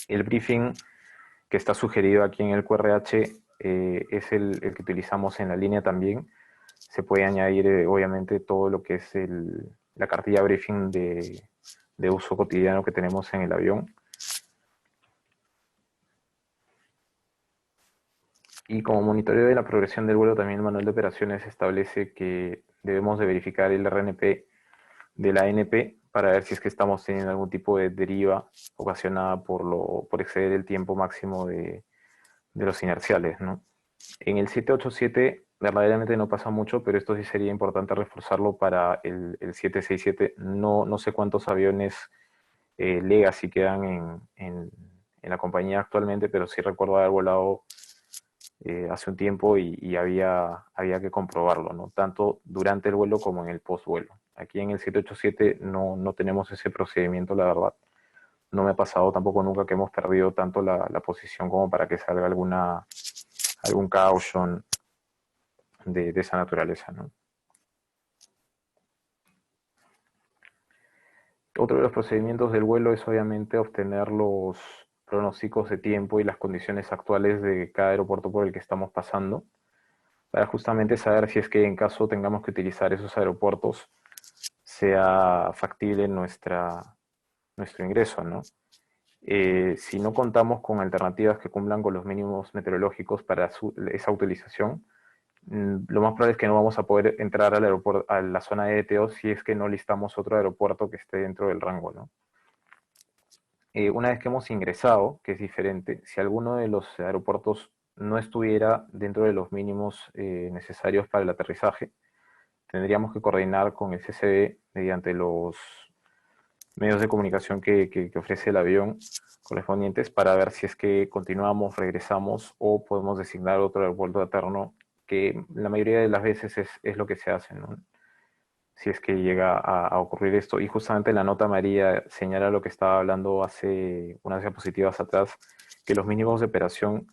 El briefing que está sugerido aquí en el QRH es el que utilizamos en la línea también. Se puede añadir, obviamente, todo lo que es la cartilla briefing de uso cotidiano que tenemos en el avión. Y como monitoreo de la progresión del vuelo, también el manual de operaciones establece que debemos de verificar el RNP de la ANP para ver si es que estamos teniendo algún tipo de deriva ocasionada por exceder el tiempo máximo de los inerciales, ¿no? En el 787 verdaderamente no pasa mucho, pero esto sí sería importante reforzarlo para el 767. No sé cuántos aviones legacy quedan en la compañía actualmente, pero sí recuerdo haber volado hace un tiempo y había que comprobarlo, ¿no? Tanto durante el vuelo como en el post-vuelo. Aquí en el 787 no tenemos ese procedimiento, la verdad. No me ha pasado tampoco nunca que hemos perdido tanto la posición como para que salga algún caution de esa naturaleza, ¿no? Otro de los procedimientos del vuelo es obviamente obtener los pronósticos de tiempo y las condiciones actuales de cada aeropuerto por el que estamos pasando, para justamente saber si es que en caso tengamos que utilizar esos aeropuertos sea factible nuestro ingreso, ¿no? Si no contamos con alternativas que cumplan con los mínimos meteorológicos para esa utilización, lo más probable es que no vamos a poder entrar al aeropuerto, a la zona de ETO si es que no listamos otro aeropuerto que esté dentro del rango, ¿no? Una vez que hemos ingresado, que es diferente, si alguno de los aeropuertos no estuviera dentro de los mínimos necesarios para el aterrizaje, tendríamos que coordinar con el CCB mediante los medios de comunicación que ofrece el avión correspondientes para ver si es que continuamos, regresamos o podemos designar otro aeropuerto alterno, que la mayoría de las veces es lo que se hace, ¿no? Si es que llega a ocurrir esto. Y justamente la nota María señala lo que estaba hablando hace unas diapositivas atrás, que los mínimos de operación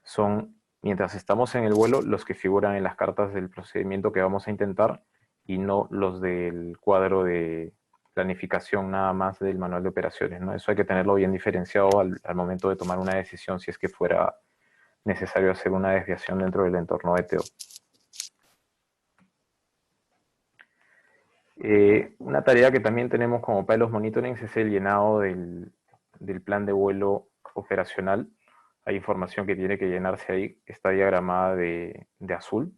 son, mientras estamos en el vuelo, los que figuran en las cartas del procedimiento que vamos a intentar y no los del cuadro de planificación nada más del manual de operaciones, ¿no? Eso hay que tenerlo bien diferenciado al momento de tomar una decisión si es que fuera necesario hacer una desviación dentro del entorno ETO. Una tarea que también tenemos como pilot monitoring es el llenado del plan de vuelo operacional. Hay información que tiene que llenarse ahí, está diagramada de azul.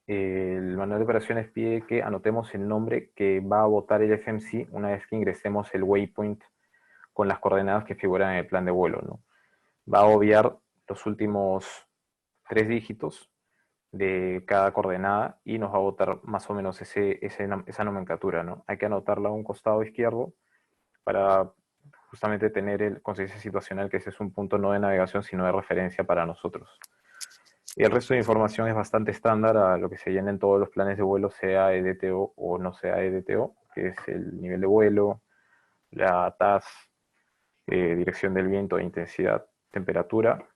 El manual de operaciones pide que anotemos el nombre que va a votar el FMC una vez que ingresemos el waypoint con las coordenadas que figuran en el plan de vuelo, ¿no? Va a obviar los últimos 3 dígitos de cada coordenada y nos va a botar más o menos esa nomenclatura, ¿no? Hay que anotarla a un costado izquierdo para justamente tener conciencia situacional que ese es un punto no de navegación, sino de referencia para nosotros. Y el resto de información es bastante estándar a lo que se llena en todos los planes de vuelo, sea EDTO o no sea EDTO, que es el nivel de vuelo, la TAS, dirección del viento, intensidad, temperatura,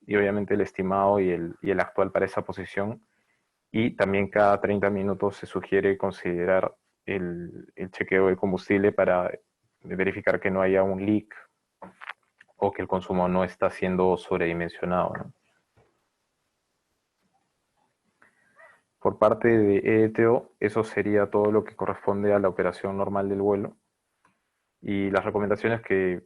y obviamente el estimado y el actual para esa posición, Y también cada 30 minutos se sugiere considerar el chequeo del combustible para verificar que no haya un leak o que el consumo no está siendo sobredimensionado, ¿no? Por parte de EETO, eso sería todo lo que corresponde a la operación normal del vuelo. Y las recomendaciones que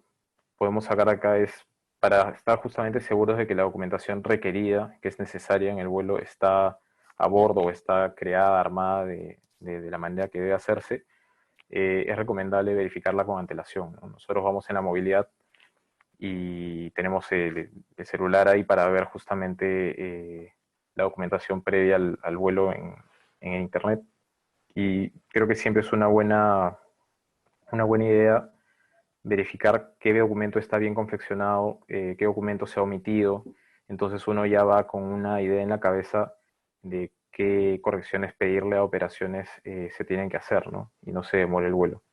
podemos sacar acá es para estar justamente seguros de que la documentación requerida, que es necesaria en el vuelo, está a bordo o está creada, armada de la manera que debe hacerse. Es recomendable verificarla con antelación, ¿no? Nosotros vamos en la movilidad y tenemos el celular ahí para ver justamente la documentación previa al vuelo en internet. Y creo que siempre es una buena idea verificar qué documento está bien confeccionado, qué documento se ha omitido. Entonces uno ya va con una idea en la cabeza de qué correcciones pedirle a operaciones se tienen que hacer, ¿no? Y no se demore el vuelo.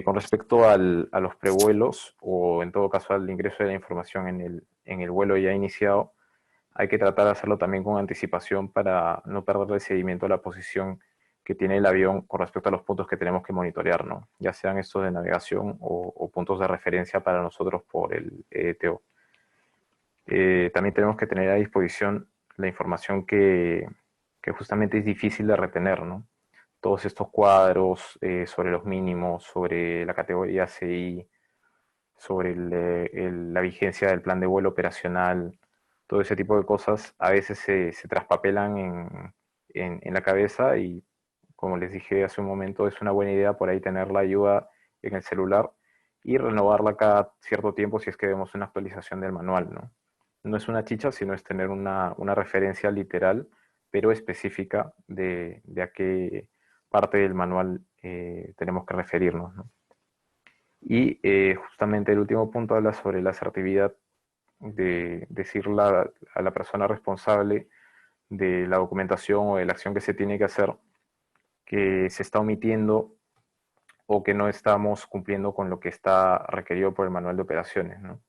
Con respecto a los prevuelos, o en todo caso al ingreso de la información en el vuelo ya iniciado, hay que tratar de hacerlo también con anticipación para no perder el seguimiento de la posición que tiene el avión con respecto a los puntos que tenemos que monitorear, ¿no? Ya sean estos de navegación o puntos de referencia para nosotros por el ETO. También tenemos que tener a disposición la información que justamente es difícil de retener, ¿no? Todos estos cuadros sobre los mínimos, sobre la categoría CI, sobre la vigencia del plan de vuelo operacional, todo ese tipo de cosas a veces se traspapelan en la cabeza y, como les dije hace un momento, es una buena idea por ahí tener la ayuda en el celular y renovarla cada cierto tiempo si es que vemos una actualización del manual, ¿no? No es una chicha, sino es tener una referencia literal, pero específica de a qué parte del manual tenemos que referirnos, ¿no? Y justamente el último punto habla sobre la asertividad de decirle a la persona responsable de la documentación o de la acción que se tiene que hacer que se está omitiendo o que no estamos cumpliendo con lo que está requerido por el manual de operaciones, ¿no?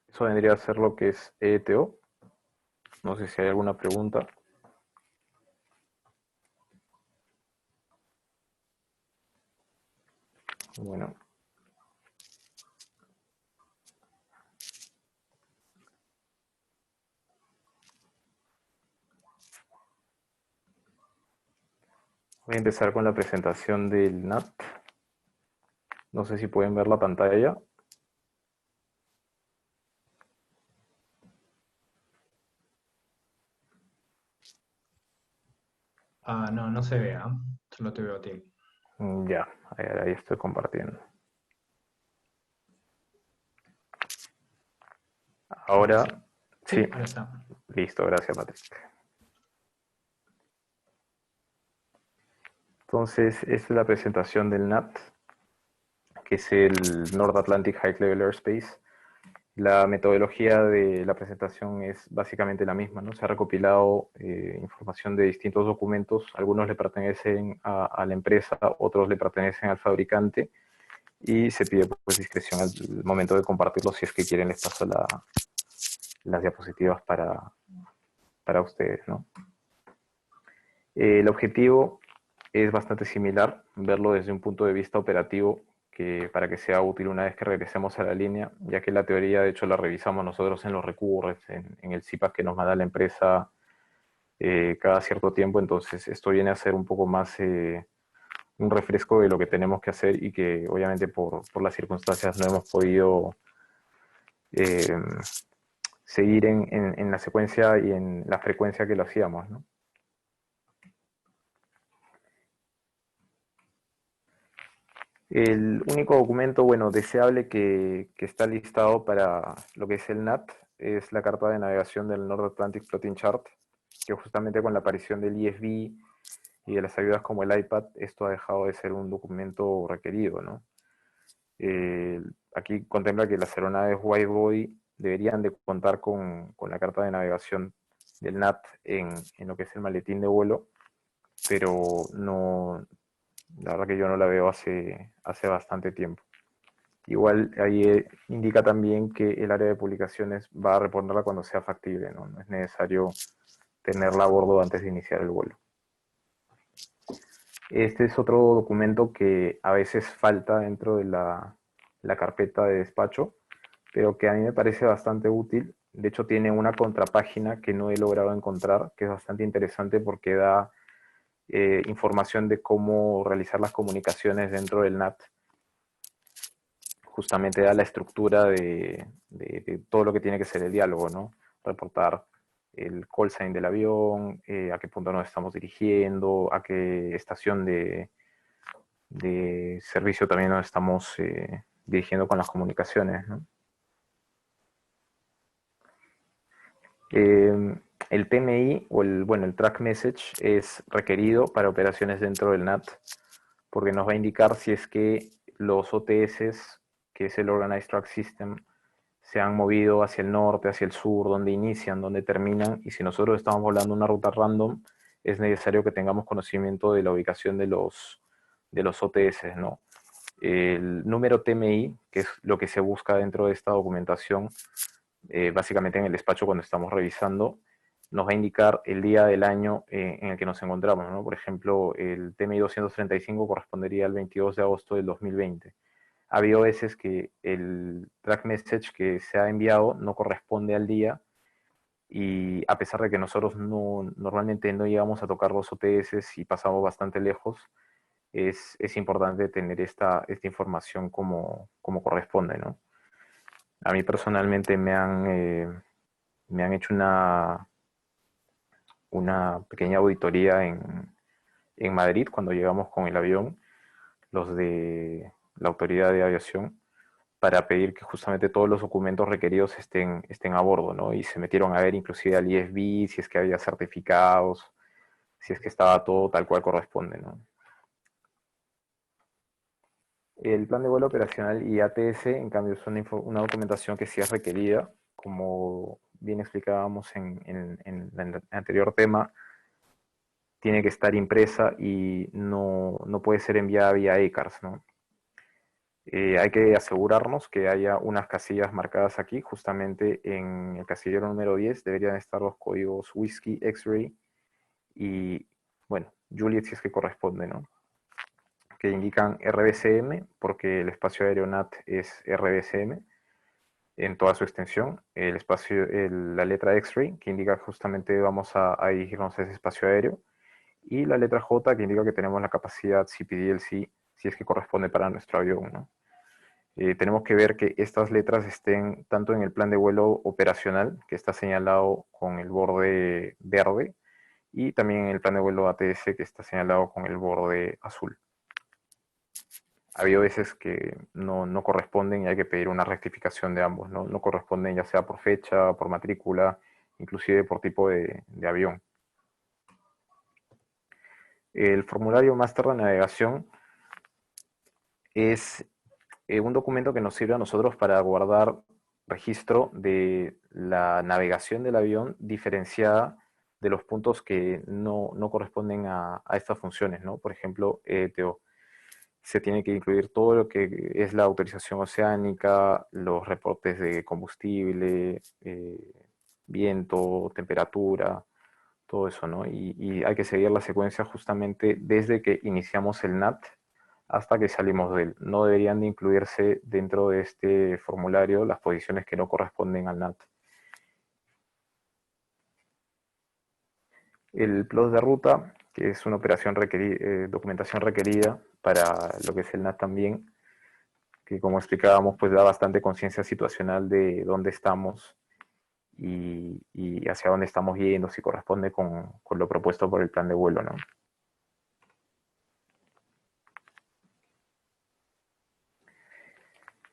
Eso vendría a ser lo que es ETO. No sé si hay alguna pregunta. Bueno. Voy a empezar con la presentación del NAT. No sé si pueden ver la pantalla. No, no se ve, ¿ah? Solo te veo a ti. Ya, ahí estoy compartiendo. Ahora, sí, ahora está. listo, gracias Patrick. Entonces, esta es la presentación del NAT, que es el North Atlantic High Level Airspace. La metodología de la presentación es básicamente la misma, ¿no? Se ha recopilado información de distintos documentos, algunos le pertenecen a la empresa, otros le pertenecen al fabricante, y se pide pues discreción al momento de compartirlos. Si es que quieren, les paso las diapositivas para ustedes, ¿no? El objetivo es bastante similar, verlo desde un punto de vista operativo, para que sea útil una vez que regresemos a la línea, ya que la teoría de hecho la revisamos nosotros en los recursos, en el CIPAS que nos manda la empresa cada cierto tiempo. Entonces esto viene a ser un poco más un refresco de lo que tenemos que hacer y que obviamente por las circunstancias no hemos podido eh, seguir en la secuencia y en la frecuencia que lo hacíamos, ¿no? El único documento, bueno, deseable que está listado para lo que es el NAT es la carta de navegación del North Atlantic Floating Chart, que justamente con la aparición del IFB y de las ayudas como el iPad, esto ha dejado de ser un documento requerido, ¿no? Aquí contempla que las aeronaves widebody deberían de contar con la carta de navegación del NAT en lo que es el maletín de vuelo, pero no, la verdad que yo no la veo hace bastante tiempo. Igual ahí indica también que el área de publicaciones va a reponerla cuando sea factible, ¿no? No es necesario tenerla a bordo antes de iniciar el vuelo. Este es otro documento que a veces falta dentro de la carpeta de despacho, pero que a mí me parece bastante útil. De hecho, tiene una contrapágina que no he logrado encontrar, que es bastante interesante porque da información de cómo realizar las comunicaciones dentro del NAT. Justamente da la estructura de todo lo que tiene que ser el diálogo, ¿no? Reportar el call sign del avión, a qué punto nos estamos dirigiendo, a qué estación de servicio también nos estamos dirigiendo con las comunicaciones, ¿no? El TMI o el track message es requerido para operaciones dentro del NAT porque nos va a indicar si es que los OTS, que es el Organized Track System, se han movido hacia el norte, hacia el sur, dónde inician, dónde terminan, y si nosotros estamos volando una ruta random, es necesario que tengamos conocimiento de la ubicación de los OTS, ¿no? El número TMI, que es lo que se busca dentro de esta documentación, básicamente en el despacho cuando estamos revisando, nos va a indicar el día del año en el que nos encontramos, ¿no? Por ejemplo, el TMI 235 correspondería al 22 de agosto del 2020. Ha habido veces que el track message que se ha enviado no corresponde al día y a pesar de que nosotros normalmente no llegamos a tocar los OTS y pasamos bastante lejos, es importante tener esta información como corresponde, ¿no? A mí personalmente me han hecho una pequeña auditoría en Madrid cuando llegamos con el avión, los de la autoridad de aviación, para pedir que justamente todos los documentos requeridos estén a bordo, ¿no? Y se metieron a ver inclusive al IFB, si es que había certificados, si es que estaba todo tal cual corresponde, ¿no? El plan de vuelo operacional y ATS, en cambio, es una documentación que sí es requerida, como bien explicábamos en el anterior tema, tiene que estar impresa y no puede ser enviada vía ECARS, ¿no? Hay que asegurarnos que haya unas casillas marcadas aquí, justamente en el casillero número 10 deberían estar los códigos Whiskey, X-Ray y, bueno, Juliet si es que corresponde, ¿no? Que indican RBCM, porque el espacio aéreo NAT es RBCM en toda su extensión, la letra X-Ray, que indica que justamente vamos a dirigirnos a ese espacio aéreo, y la letra J, que indica que tenemos la capacidad CPDLC, si es que corresponde para nuestro avión, ¿no? Tenemos que ver que estas letras estén tanto en el plan de vuelo operacional, que está señalado con el borde verde, y también en el plan de vuelo ATS, que está señalado con el borde azul. Ha habido veces que no corresponden y hay que pedir una rectificación de ambos, ¿no? No corresponden ya sea por fecha, por matrícula, inclusive por tipo de avión. El formulario máster de navegación es un documento que nos sirve a nosotros para guardar registro de la navegación del avión diferenciada de los puntos que no corresponden a estas funciones, ¿no? Por ejemplo, se tiene que incluir todo lo que es la autorización oceánica, los reportes de combustible, viento, temperatura, todo eso, ¿no? Y hay que seguir la secuencia justamente desde que iniciamos el NAT hasta que salimos de él. No deberían de incluirse dentro de este formulario las posiciones que no corresponden al NAT. El PLOS de ruta, que es una operación documentación requerida para lo que es el NAT también, que como explicábamos, pues da bastante conciencia situacional de dónde estamos y hacia dónde estamos yendo, si corresponde con lo propuesto por el plan de vuelo, ¿no?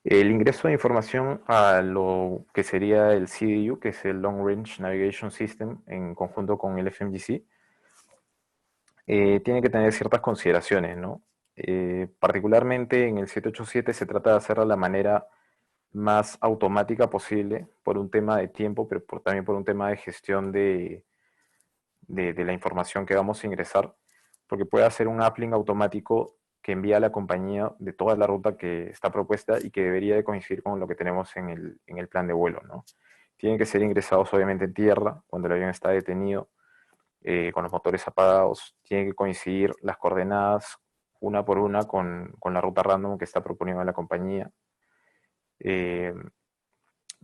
El ingreso de información a lo que sería el CDU, que es el Long Range Navigation System, en conjunto con el FMGC, tiene que tener ciertas consideraciones, ¿no? Particularmente en el 787 se trata de hacerlo de la manera más automática posible por un tema de tiempo, pero también por un tema de gestión de la información que vamos a ingresar, porque puede hacer un uplink automático que envía a la compañía de toda la ruta que está propuesta y que debería de coincidir con lo que tenemos en el plan de vuelo, ¿no? Tienen que ser ingresados obviamente en tierra, cuando el avión está detenido, con los motores apagados. Tienen que coincidir las coordenadas una por una con la ruta random que está proponiendo la compañía.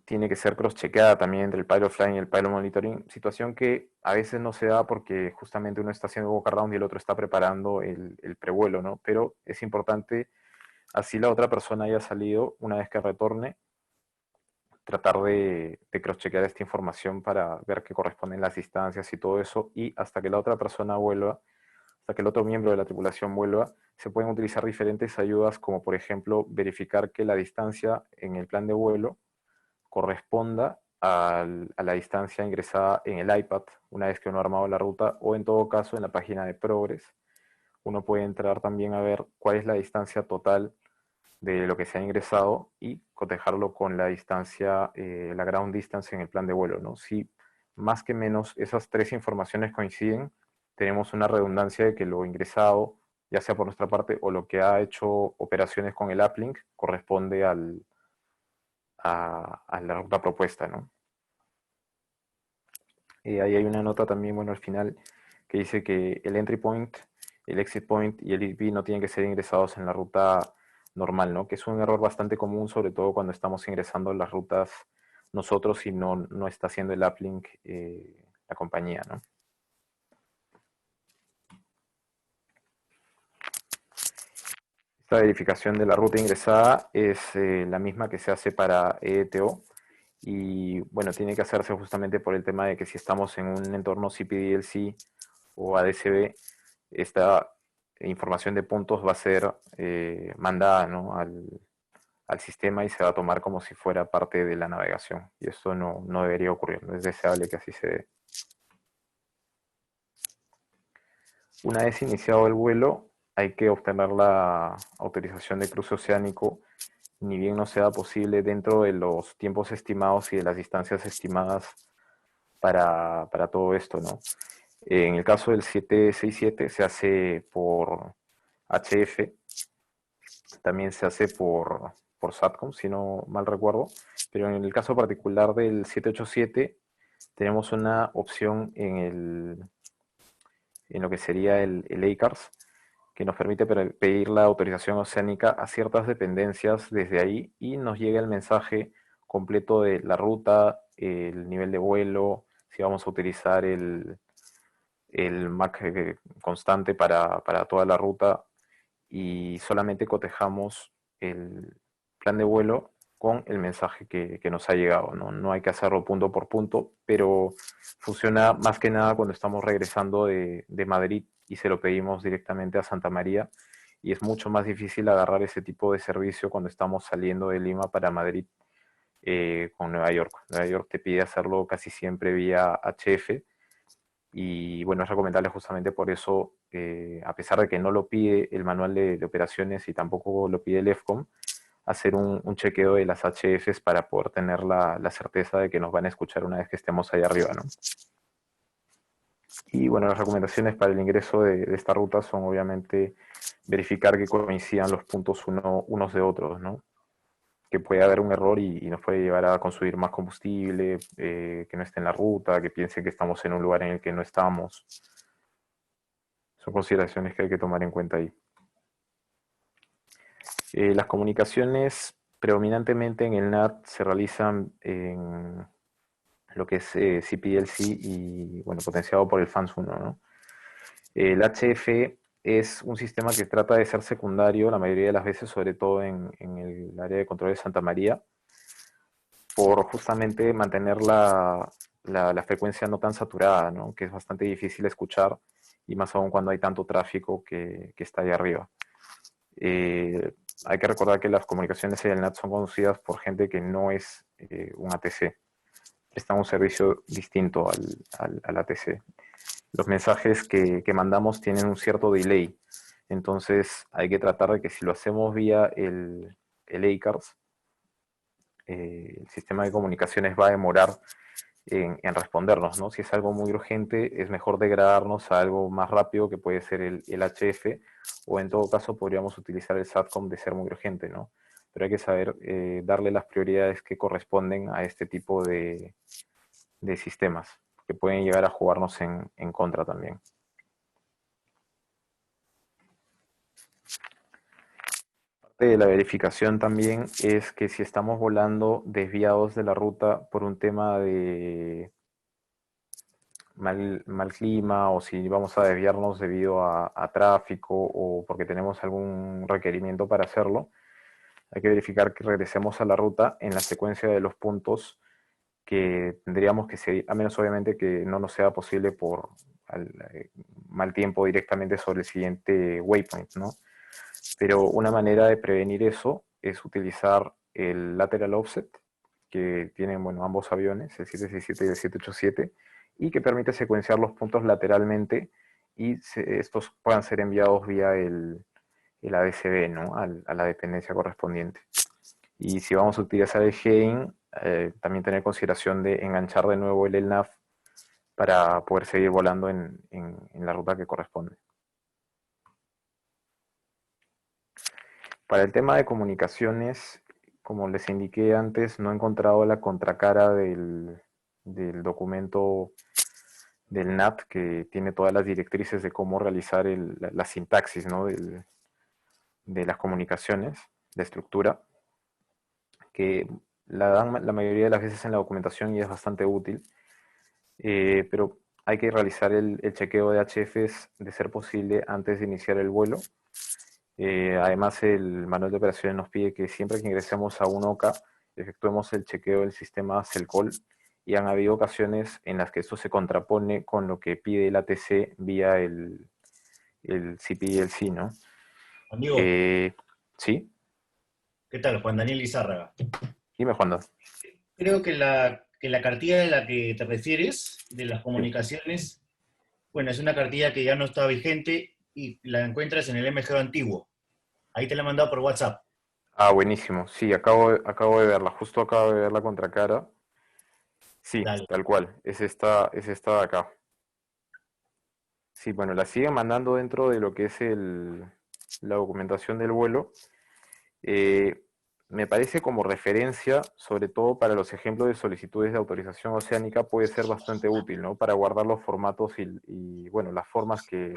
Tiene que ser cross-chequeada también entre el pilot flying y el pilot monitoring, situación que a veces no se da porque justamente uno está haciendo walk around y el otro está preparando el prevuelo, ¿no? Pero es importante, así la otra persona haya salido, una vez que retorne, tratar de cross-chequear esta información para ver qué corresponden las distancias y todo eso, y hasta que la otra persona vuelva, hasta que el otro miembro de la tripulación vuelva, se pueden utilizar diferentes ayudas, como por ejemplo verificar que la distancia en el plan de vuelo corresponda a la distancia ingresada en el iPad una vez que uno ha armado la ruta, o en todo caso en la página de Progress uno puede entrar también a ver cuál es la distancia total de lo que se ha ingresado y cotejarlo con la distancia, la ground distance en el plan de vuelo, ¿no? Si más que menos esas tres informaciones coinciden, tenemos una redundancia de que lo ingresado, ya sea por nuestra parte o lo que ha hecho operaciones con el uplink, corresponde a la ruta propuesta, ¿no? Ahí hay una nota también, bueno, al final, que dice que el entry point, el exit point y el EDP no tienen que ser ingresados en la ruta normal, ¿no? Que es un error bastante común, sobre todo cuando estamos ingresando las rutas nosotros y no está haciendo el uplink la compañía, ¿no? Esta verificación de la ruta ingresada es la misma que se hace para ETO, y bueno, tiene que hacerse justamente por el tema de que si estamos en un entorno CPDLC o ADCB, esta información de puntos va a ser mandada, ¿no?, al sistema y se va a tomar como si fuera parte de la navegación. Y esto no debería ocurrir, no es deseable que así se dé. Una vez iniciado el vuelo, hay que obtener la autorización de cruce oceánico, ni bien no sea posible dentro de los tiempos estimados y de las distancias estimadas para todo esto, ¿no? En el caso del 767 se hace por HF, también se hace por SATCOM, si no mal recuerdo, pero en el caso particular del 787 tenemos una opción en lo que sería el ACARS, que nos permite pedir la autorización oceánica a ciertas dependencias desde ahí y nos llega el mensaje completo de la ruta, el nivel de vuelo, si vamos a utilizar el MAC constante para toda la ruta, y solamente cotejamos el plan de vuelo con el mensaje que nos ha llegado, ¿no? No hay que hacerlo punto por punto, pero funciona más que nada cuando estamos regresando de Madrid y se lo pedimos directamente a Santa María, y es mucho más difícil agarrar ese tipo de servicio cuando estamos saliendo de Lima para Madrid con Nueva York. Nueva York te pide hacerlo casi siempre vía HF, y bueno, es recomendable justamente por eso, a pesar de que no lo pide el manual de operaciones y tampoco lo pide el EFCOM, hacer un chequeo de las HFs para poder tener la certeza de que nos van a escuchar una vez que estemos ahí arriba, ¿no? Y bueno, las recomendaciones para el ingreso de esta ruta son obviamente verificar que coincidan los puntos unos de otros, ¿no? Que puede haber un error y nos puede llevar a consumir más combustible, que no esté en la ruta, que piense que estamos en un lugar en el que no estamos. Son consideraciones que hay que tomar en cuenta ahí. Las comunicaciones predominantemente en el NAT se realizan en lo que es CPLC y bueno, potenciado por el FANS 1, ¿no? El HF es un sistema que trata de ser secundario la mayoría de las veces, sobre todo en el área de control de Santa María, por justamente mantener la frecuencia no tan saturada, ¿no? Que es bastante difícil escuchar, y más aún cuando hay tanto tráfico que está ahí arriba. Hay que recordar que las comunicaciones en el NAT son conducidas por gente que no es un ATC. Prestan un servicio distinto al ATC. Los mensajes que mandamos tienen un cierto delay. Entonces hay que tratar de que si lo hacemos vía el ACARS, el sistema de comunicaciones va a demorar en respondernos, ¿no? Si es algo muy urgente, es mejor degradarnos a algo más rápido, que puede ser el HF, o en todo caso podríamos utilizar el SATCOM de ser muy urgente, ¿no? Pero hay que saber darle las prioridades que corresponden a este tipo de sistemas, que pueden llegar a jugarnos en contra también. Parte de la verificación también es que si estamos volando desviados de la ruta por un tema de mal clima, o si vamos a desviarnos debido a tráfico o porque tenemos algún requerimiento para hacerlo, hay que verificar que regresemos a la ruta en la secuencia de los puntos que tendríamos que seguir, a menos obviamente que no nos sea posible por mal tiempo directamente sobre el siguiente waypoint, ¿no? Pero una manera de prevenir eso es utilizar el lateral offset que tienen, bueno, ambos aviones, el 767 y el 787, y que permite secuenciar los puntos lateralmente y estos puedan ser enviados vía el ADCB, ¿no? A la dependencia correspondiente. Y si vamos a utilizar el heading, también tener consideración de enganchar de nuevo el LNAV para poder seguir volando en la ruta que corresponde. Para el tema de comunicaciones, como les indiqué antes, no he encontrado la contracara del documento del NAT, que tiene todas las directrices de cómo realizar la sintaxis, ¿no? de las comunicaciones, de estructura, que la dan la mayoría de las veces en la documentación y es bastante útil, pero hay que realizar el chequeo de HFs de ser posible antes de iniciar el vuelo. Además, el manual de operaciones nos pide que siempre que ingresemos a un OCA, efectuemos el chequeo del sistema CELCOL, y han habido ocasiones en las que esto se contrapone con lo que pide el ATC vía el CPLC, ¿no? Amigo, ¿Sí? ¿qué tal? Juan Daniel Lizárraga. Dime, Juan. Creo que la cartilla de la que te refieres, de las comunicaciones, bueno, es una cartilla que ya no está vigente y la encuentras en el MGO antiguo. Ahí te la he mandado por WhatsApp. Ah, buenísimo. Sí, acabo de verla. Justo acabo de ver la contracara. Sí, Dale. tal cual. Es esta de acá. Sí, bueno, la siguen mandando dentro de lo que es la documentación del vuelo. Me parece como referencia, sobre todo para los ejemplos de solicitudes de autorización oceánica, puede ser bastante útil, ¿no? Para guardar los formatos y bueno, las formas que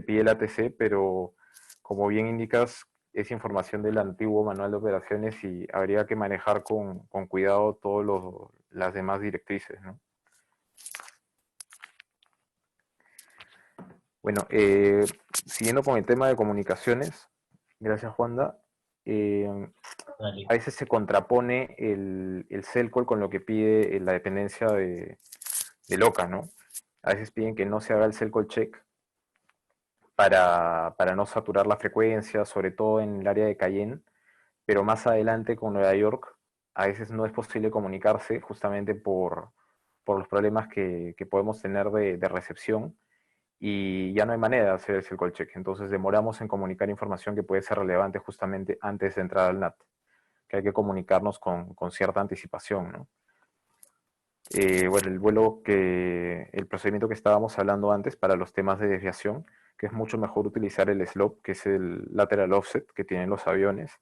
pide el ATC, pero como bien indicas, es información del antiguo manual de operaciones y habría que manejar con cuidado todas las demás directrices, ¿no? Bueno, siguiendo con el tema de comunicaciones, gracias, Juanda. Dale. A veces se contrapone el CELCOL con lo que pide la dependencia de LOCA, ¿no? A veces piden que no se haga el CELCOL check para no saturar la frecuencia, sobre todo en el área de Cayenne, pero más adelante con Nueva York a veces no es posible comunicarse justamente por los problemas que podemos tener de recepción, y ya no hay manera de hacer el circle check. Entonces demoramos en comunicar información que puede ser relevante justamente antes de entrar al NAT, que hay que comunicarnos con cierta anticipación, ¿no? Bueno, el procedimiento que estábamos hablando antes para los temas de desviación, que es mucho mejor utilizar el SLOP, que es el lateral offset que tienen los aviones,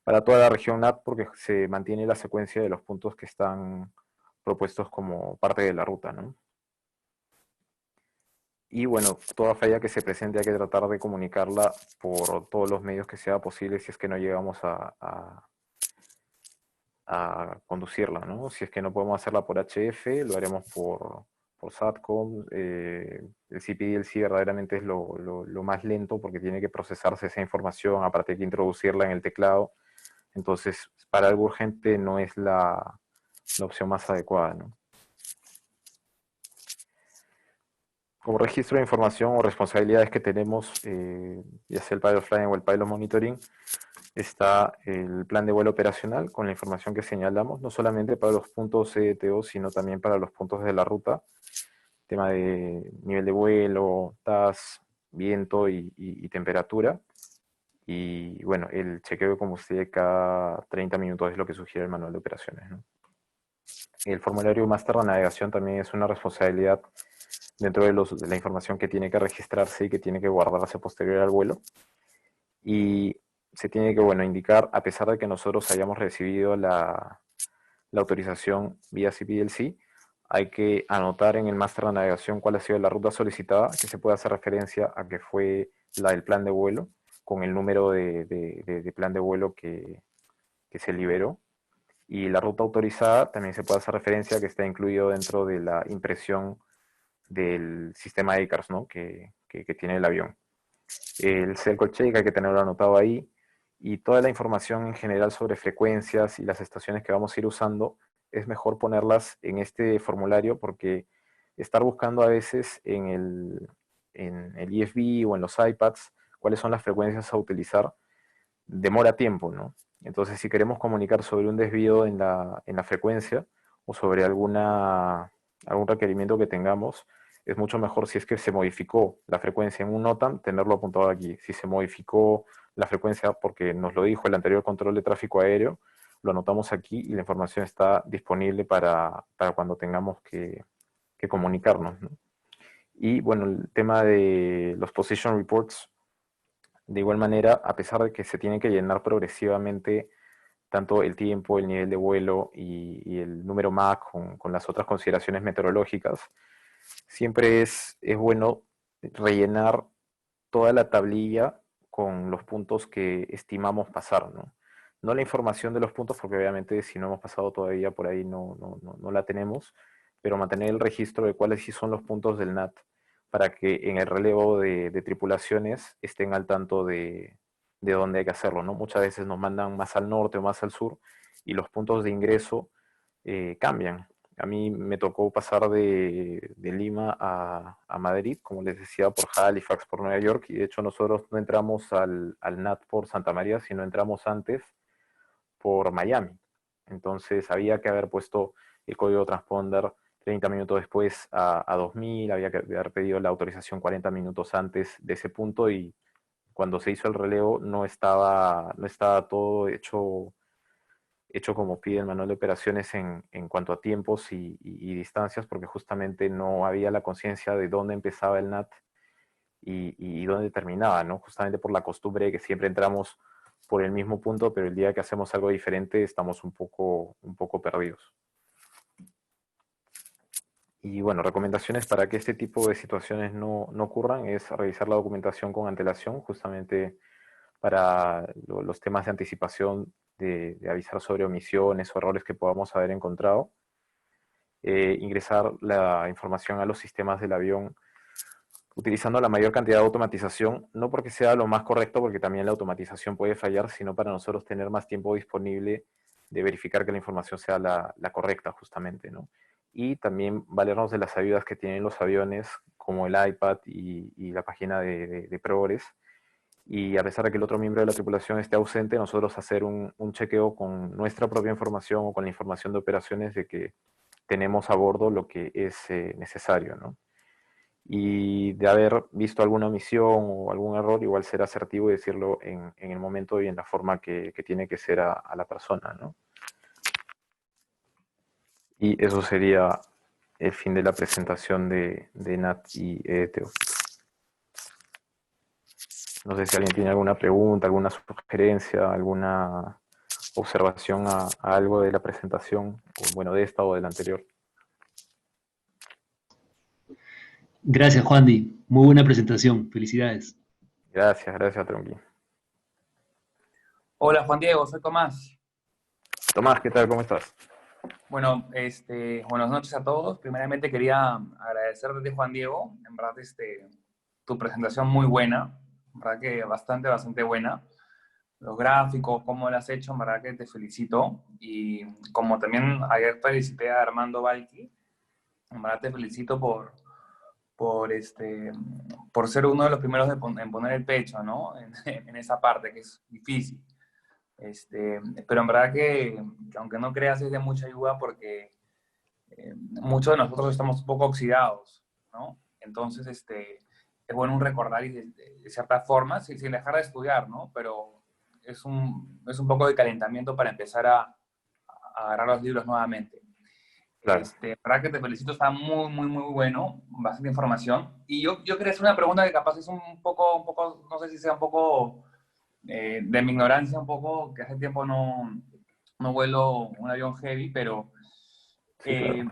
para toda la región NAT, porque se mantiene la secuencia de los puntos que están propuestos como parte de la ruta, ¿no? Y bueno, toda falla que se presente hay que tratar de comunicarla por todos los medios que sea posible si es que no llegamos a conducirla, ¿no? Si es que no podemos hacerla por HF, lo haremos por SATCOM. El CPDLC verdaderamente es lo más lento porque tiene que procesarse esa información, aparte hay que introducirla en el teclado. Entonces, para algo urgente no es la opción más adecuada, ¿no? Como registro de información o responsabilidades que tenemos, ya sea el pilot flying o el pilot monitoring, está el plan de vuelo operacional con la información que señalamos, no solamente para los puntos CDTO, sino también para los puntos de la ruta, tema de nivel de vuelo, TAS, viento y temperatura. Y bueno, el chequeo de combustible cada 30 minutos es lo que sugiere el manual de operaciones, ¿no? El formulario máster de navegación también es una responsabilidad dentro de la información que tiene que registrarse y que tiene que guardarse posterior al vuelo. Y se tiene que, bueno, indicar, a pesar de que nosotros hayamos recibido la autorización vía CPLC, hay que anotar en el máster de navegación cuál ha sido la ruta solicitada, que se puede hacer referencia a que fue la del plan de vuelo, con el número de plan de vuelo que se liberó. Y la ruta autorizada también se puede hacer referencia a que está incluido dentro de la impresión del sistema ECARS, ¿no? que tiene el avión. El Circle Check hay que tenerlo anotado ahí, y toda la información en general sobre frecuencias y las estaciones que vamos a ir usando es mejor ponerlas en este formulario, porque estar buscando a veces en el IFB o en los iPads cuáles son las frecuencias a utilizar demora tiempo, ¿no? Entonces, si queremos comunicar sobre un desvío en la frecuencia o sobre algún requerimiento que tengamos, es mucho mejor, si es que se modificó la frecuencia en un NOTAM, tenerlo apuntado aquí. Si se modificó la frecuencia porque nos lo dijo el anterior control de tráfico aéreo, lo anotamos aquí y la información está disponible para cuando tengamos que comunicarnos, ¿no? Y bueno, el tema de los position reports, de igual manera, a pesar de que se tiene que llenar progresivamente tanto el tiempo, el nivel de vuelo y el número MAC con las otras consideraciones meteorológicas, siempre es bueno rellenar toda la tablilla con los puntos que estimamos pasar, ¿no? No la información de los puntos, porque obviamente si no hemos pasado todavía por ahí no la tenemos, pero mantener el registro de cuáles sí son los puntos del NAT, para que en el relevo de tripulaciones estén al tanto de dónde hay que hacerlo, ¿no? Muchas veces nos mandan más al norte o más al sur, y los puntos de ingreso cambian. A mí me tocó pasar de Lima a Madrid, como les decía, por Halifax, por Nueva York, y de hecho nosotros no entramos al NAT por Santa María, sino entramos antes por Miami. Entonces había que haber puesto el código transponder 30 minutos después a 2000, había que haber pedido la autorización 40 minutos antes de ese punto, y cuando se hizo el relevo no estaba todo hecho como pide el manual de operaciones en cuanto a tiempos y distancias, porque justamente no había la conciencia de dónde empezaba el NAT y dónde terminaba, ¿no? Justamente por la costumbre de que siempre entramos por el mismo punto, pero el día que hacemos algo diferente estamos un poco perdidos. Y bueno, recomendaciones para que este tipo de situaciones no ocurran es revisar la documentación con antelación, justamente para los temas de anticipación, de avisar sobre omisiones o errores que podamos haber encontrado. Ingresar la información a los sistemas del avión utilizando la mayor cantidad de automatización, no porque sea lo más correcto, porque también la automatización puede fallar, sino para nosotros tener más tiempo disponible de verificar que la información sea la correcta, justamente, ¿no? Y también valernos de las ayudas que tienen los aviones, como el iPad y la página de Progress. Y a pesar de que el otro miembro de la tripulación esté ausente, nosotros hacer un chequeo con nuestra propia información o con la información de operaciones de que tenemos a bordo lo que es necesario, ¿no? Y de haber visto alguna omisión o algún error, igual ser asertivo y decirlo en el momento y en la forma que tiene que ser a la persona, ¿no? Y eso sería el fin de la presentación de NAT y EDTO. No sé si alguien tiene alguna pregunta, alguna sugerencia, alguna observación a algo de la presentación, o bueno, de esta o de la anterior. Gracias, Juan Di. Muy buena presentación. Felicidades. Gracias, Tronqui. Hola Juan Diego, soy Tomás. Tomás, ¿qué tal? ¿Cómo estás? Bueno, buenas noches a todos. Primeramente quería agradecerte, Juan Diego. En verdad, tu presentación muy buena. En verdad que bastante buena. Los gráficos, cómo lo has hecho, en verdad que te felicito. Y como también ayer felicité a Armando Balki, en verdad te felicito por ser uno de los primeros en poner el pecho, ¿no? En esa parte que es difícil. Pero en verdad que aunque no creas es de mucha ayuda, porque muchos de nosotros estamos un poco oxidados, ¿no? Entonces es bueno recordar y de cierta forma, sin dejar de estudiar, ¿no? Pero es un poco de calentamiento para empezar a agarrar los libros nuevamente. Claro. Para que te felicito, está muy, muy, muy bueno, bastante información. Y yo quería hacer una pregunta que capaz es un poco, no sé si sea un poco de mi ignorancia, un poco, que hace tiempo no vuelo un avión heavy, pero Sí, claro.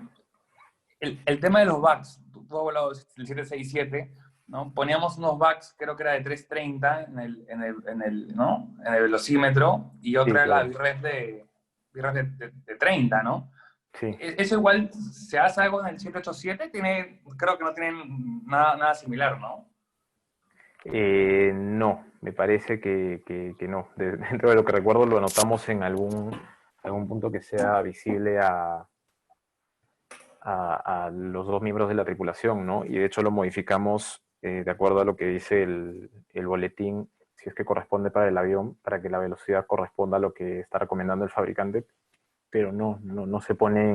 el tema de los bugs, tú has volado el 767, ¿no? Poníamos unos bugs, creo que era de 330 ¿no? En el velocímetro, y Sí, otra era la claro. VREF de 30, ¿no? Sí. ¿Eso igual se hace algo en el 787? Creo que no tienen nada similar, ¿no? No, me parece que no. Dentro de lo que recuerdo lo anotamos en algún punto que sea visible a los dos miembros de la tripulación, ¿no? Y de hecho lo modificamos de acuerdo a lo que dice el boletín, si es que corresponde para el avión, para que la velocidad corresponda a lo que está recomendando el fabricante, pero no se pone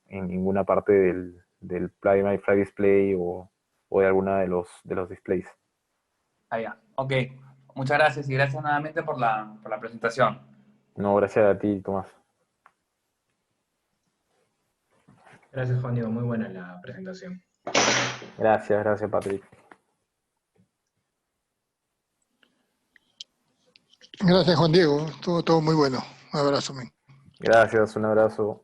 en ninguna parte del Fly My Fly Display o de alguna de los displays. Ah, ya. Ok. Muchas gracias y gracias nuevamente por la presentación. No, gracias a ti, Tomás. Gracias, Juan Diego. Muy buena la presentación. Gracias, Patrick. Gracias, Juan Diego. Estuvo todo muy bueno. Un abrazo, men. Gracias, un abrazo.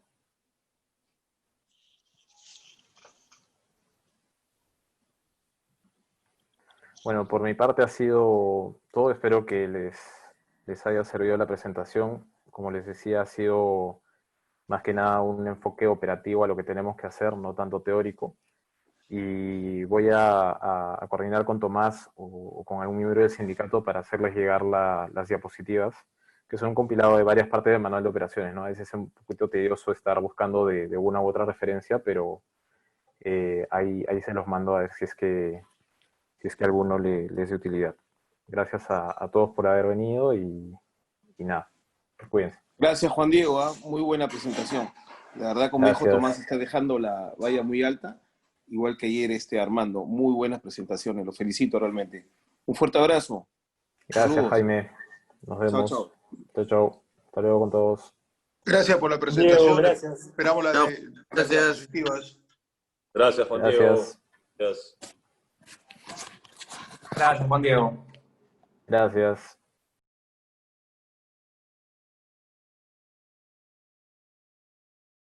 Bueno, por mi parte ha sido todo. Espero que les haya servido la presentación. Como les decía, ha sido más que nada un enfoque operativo a lo que tenemos que hacer, no tanto teórico. Y voy a coordinar con Tomás o con algún miembro del sindicato para hacerles llegar las diapositivas, que son un compilado de varias partes del manual de operaciones, ¿no? A veces es un poquito tedioso estar buscando de una u otra referencia, pero ahí se los mando a ver si es que a alguno les es de utilidad. Gracias a todos por haber venido y nada, cuídense. Gracias, Juan Diego, ¿ah? Muy buena presentación. La verdad, como dijo Gracias. Tomás, está dejando la valla muy alta, igual que ayer Armando. Muy buenas presentaciones, los felicito realmente. Un fuerte abrazo. Gracias, Saludos. Jaime. Nos vemos. Chao, Chao, chao. Hasta luego con todos. Gracias por la presentación. Diego, gracias. Esperamos Chao. las Gracias. diapositivas. Gracias, Juan Diego. Gracias. Gracias. Gracias, Juan Diego. Gracias.